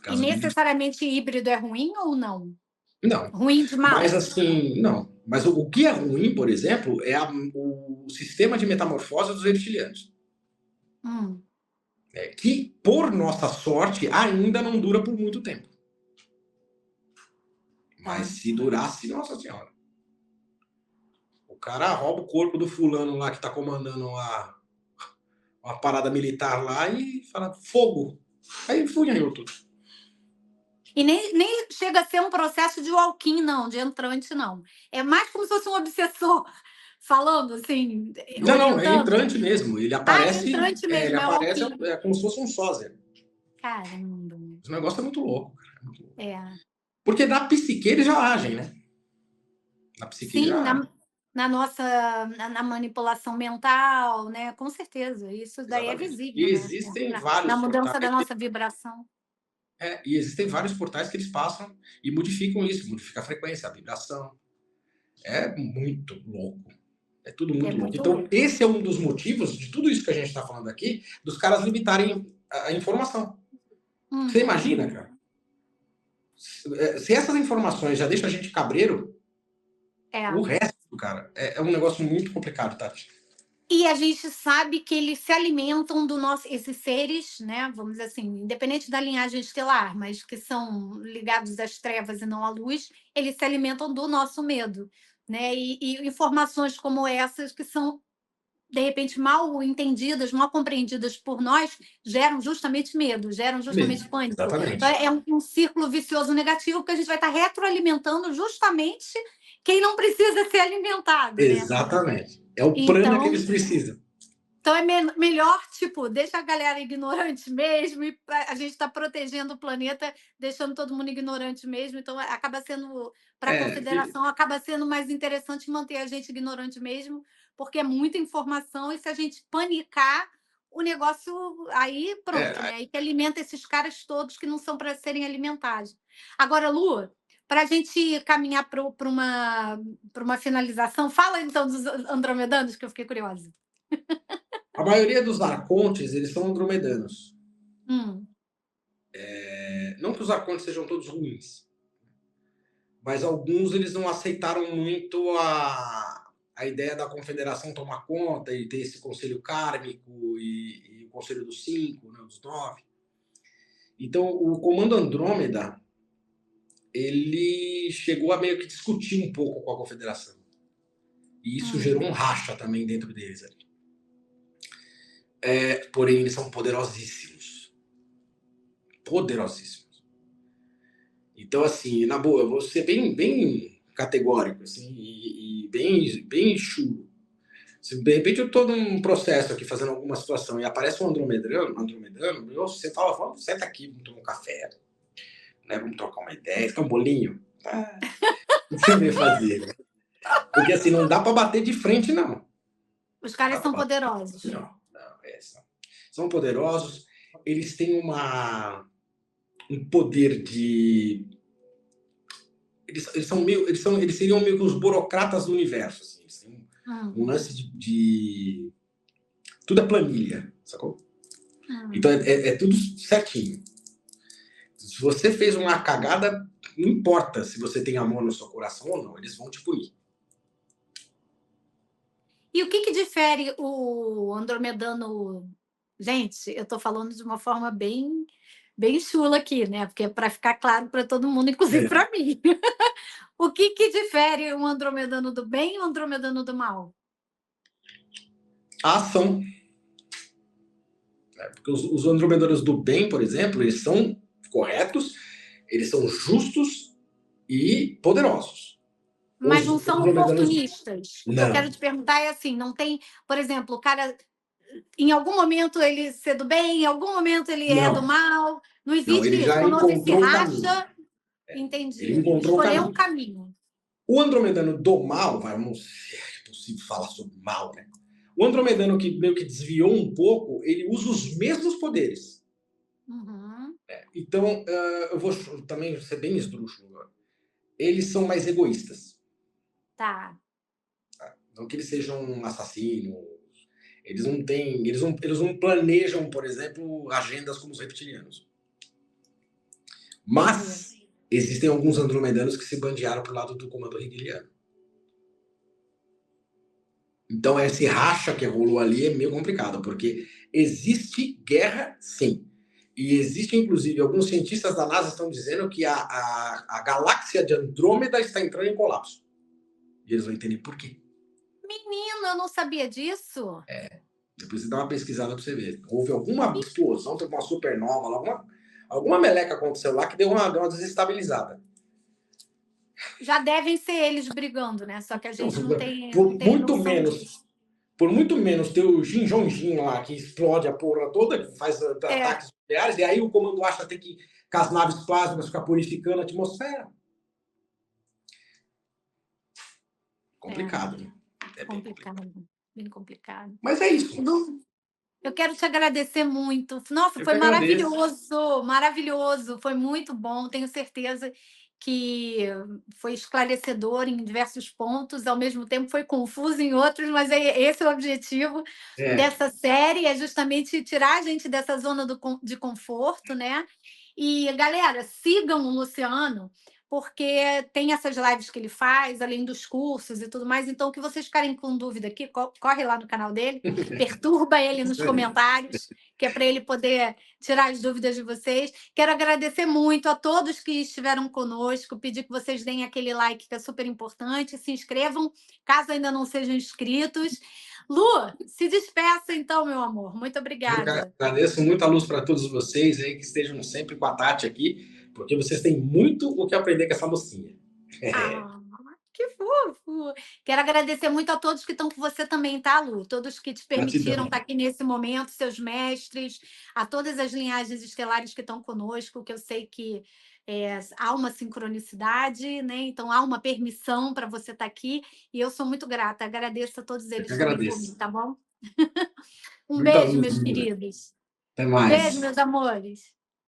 E necessariamente híbrido é ruim ou não? Não. Ruim de mal? Mas assim, não. Mas o que é ruim, por exemplo, é o sistema de metamorfose dos reptilianos. Que, por nossa sorte, ainda não dura por muito tempo. Mas se durasse, nossa senhora. O cara rouba o corpo do fulano lá que tá comandando uma parada militar lá e fala: fogo. Aí funhou tudo. E nem chega a ser um processo de walk-in, não, de entrante, não. É mais como se fosse um obsessor falando, assim, Não, é orientando. entrante mesmo. Ele aparece. Entrante mesmo, ele aparece walk-in. como se fosse um sósia. Caramba. Esse negócio é muito louco, cara. Porque na psique eles já agem, né? Na psique Sim, já agem. na manipulação mental, né? Com certeza. Isso daí Exatamente. é visível, E né? existem vários Na mudança portais da nossa vibração. E existem vários portais que eles passam e modificam isso, modifica a frequência, a vibração. É muito louco. É tudo muito louco. Então, esse é um dos motivos de tudo isso que a gente está falando aqui, dos caras limitarem a informação. Você imagina, cara? Se essas informações já deixam a gente cabreiro, o resto, cara, é um negócio muito complicado, Tati. E a gente sabe que eles se alimentam esses seres, né? Vamos dizer assim, independente da linhagem estelar, mas que são ligados às trevas e não à luz, eles se alimentam do nosso medo, né? E informações como essas que são de repente mal entendidas, mal compreendidas por nós, geram justamente medo, geram justamente pânico. Exatamente. Então, é um círculo vicioso negativo, porque a gente vai estar retroalimentando justamente quem não precisa ser alimentado. Exatamente. Né? É o prana que eles precisam. Então é melhor, tipo, deixa a galera ignorante mesmo e a gente está protegendo o planeta, deixando todo mundo ignorante mesmo. Então acaba sendo, para a É, confederação, acaba sendo mais interessante manter a gente ignorante mesmo, porque é muita informação e se a gente panicar, o negócio aí pronto, é, né? Aí que alimenta esses caras todos que não são para serem alimentados. Agora, Lu, para a gente caminhar para uma finalização, fala então dos andromedanos, que eu fiquei curiosa. a maioria dos arcontes, eles são andromedanos. Hum. Não que os arcontes sejam todos ruins, mas alguns eles não aceitaram muito a ideia da confederação tomar conta e ter esse conselho kármico e o conselho dos 5, né, dos 9. Então, o comando Andrômeda, ele chegou a meio que discutir um pouco com a confederação. E isso gerou um racha também dentro deles ali. Porém, eles são poderosíssimos. Poderosíssimos. Então, assim, na boa, eu vou ser bem categórico, assim, e bem chulo. Se de repente eu estou num processo aqui, fazendo alguma situação, e aparece um andromedano, você fala, senta aqui, vamos tomar um café, né? Vamos trocar uma ideia, quer um bolinho? O que você veio fazer? Né? Porque assim, não dá para bater de frente, não. Os caras são poderosos. Não, são poderosos, eles têm um poder de... Eles seriam meio que os burocratas do universo, assim. Eles têm um lance de... Tudo é planilha, sacou? Então é tudo certinho. Se você fez uma cagada, não importa se você tem amor no seu coração ou não, eles vão te punir. E o que difere o andromedano? Gente, eu estou falando de uma forma bem chula aqui, né? Porque é para ficar claro para todo mundo, inclusive para mim. O que difere um andromedano do bem e um andromedano do mal? A ação. Porque os andromedanos do bem, por exemplo, eles são corretos, eles são justos e poderosos. Mas não são oportunistas. O que eu quero te perguntar é assim, não tem, por exemplo, o cara, em algum momento ele ser do bem, em algum momento ele é do mal. Não existe isso. Quando houve esse racha, entendi. Ele encontrou escolheu um caminho. O andromedano do mal, vamos, é possível falar sobre mal, né? O andromedano que meio que desviou um pouco, ele usa os mesmos poderes. Então, eu vou também ser bem esdrúxulo agora. Eles são mais egoístas. Tá. Não que eles sejam assassinos. Eles não planejam, por exemplo, agendas como os reptilianos. Mas existem alguns andromedanos que se bandearam pro lado do comando hegeliano. Então, esse racha que rolou ali é meio complicado, porque existe guerra, sim. E existe, inclusive, alguns cientistas da NASA estão dizendo que a galáxia de Andrômeda está entrando em colapso. E eles vão entender por quê. Menino, eu não sabia disso. Depois você dá uma pesquisada para você ver. Houve alguma explosão, teve uma supernova, alguma meleca aconteceu lá que deu uma desestabilizada. Já devem ser eles brigando, né? Só que a gente não tem Por muito menos ter o Jin Jong-jin lá, que explode a porra toda, que faz ataques nucleares, e aí o comando acha ter que, com as naves plásmicas, ficar purificando a atmosfera. Complicado, né? Bem complicado. Mas é isso. Eu quero te agradecer muito. Nossa, foi maravilhoso, maravilhoso. Foi muito bom. Tenho certeza que foi esclarecedor em diversos pontos, ao mesmo tempo foi confuso em outros, mas esse é o objetivo dessa série, é justamente tirar a gente dessa zona de conforto, né? E, galera, sigam o Luciano, porque tem essas lives que ele faz, além dos cursos e tudo mais. Então, que vocês ficarem com dúvida aqui, corre lá no canal dele, perturba ele nos comentários, que é para ele poder tirar as dúvidas de vocês. Quero agradecer muito a todos que estiveram conosco, pedir que vocês deem aquele like, que é super importante, se inscrevam, caso ainda não sejam inscritos. Lu, se despeça então, meu amor. Muito obrigada. Eu agradeço muita luz para todos vocês aí que estejam sempre com a Tati aqui, porque vocês têm muito o que aprender com essa mocinha. Que fofo! fofo! Quero agradecer muito a todos que estão com você também, tá, Lu? Todos que te permitiram Gratidão. estar aqui nesse momento, seus mestres, a todas as linhagens estelares que estão conosco, que eu sei que há uma sincronicidade, né? Então há uma permissão para você estar aqui, e eu sou muito grata. Agradeço a todos Eu que eles também por mim, agradeço. tá bom? Um Muita beijo, luz, meus amiga. queridos. Até Um beijo, mais. meus amores.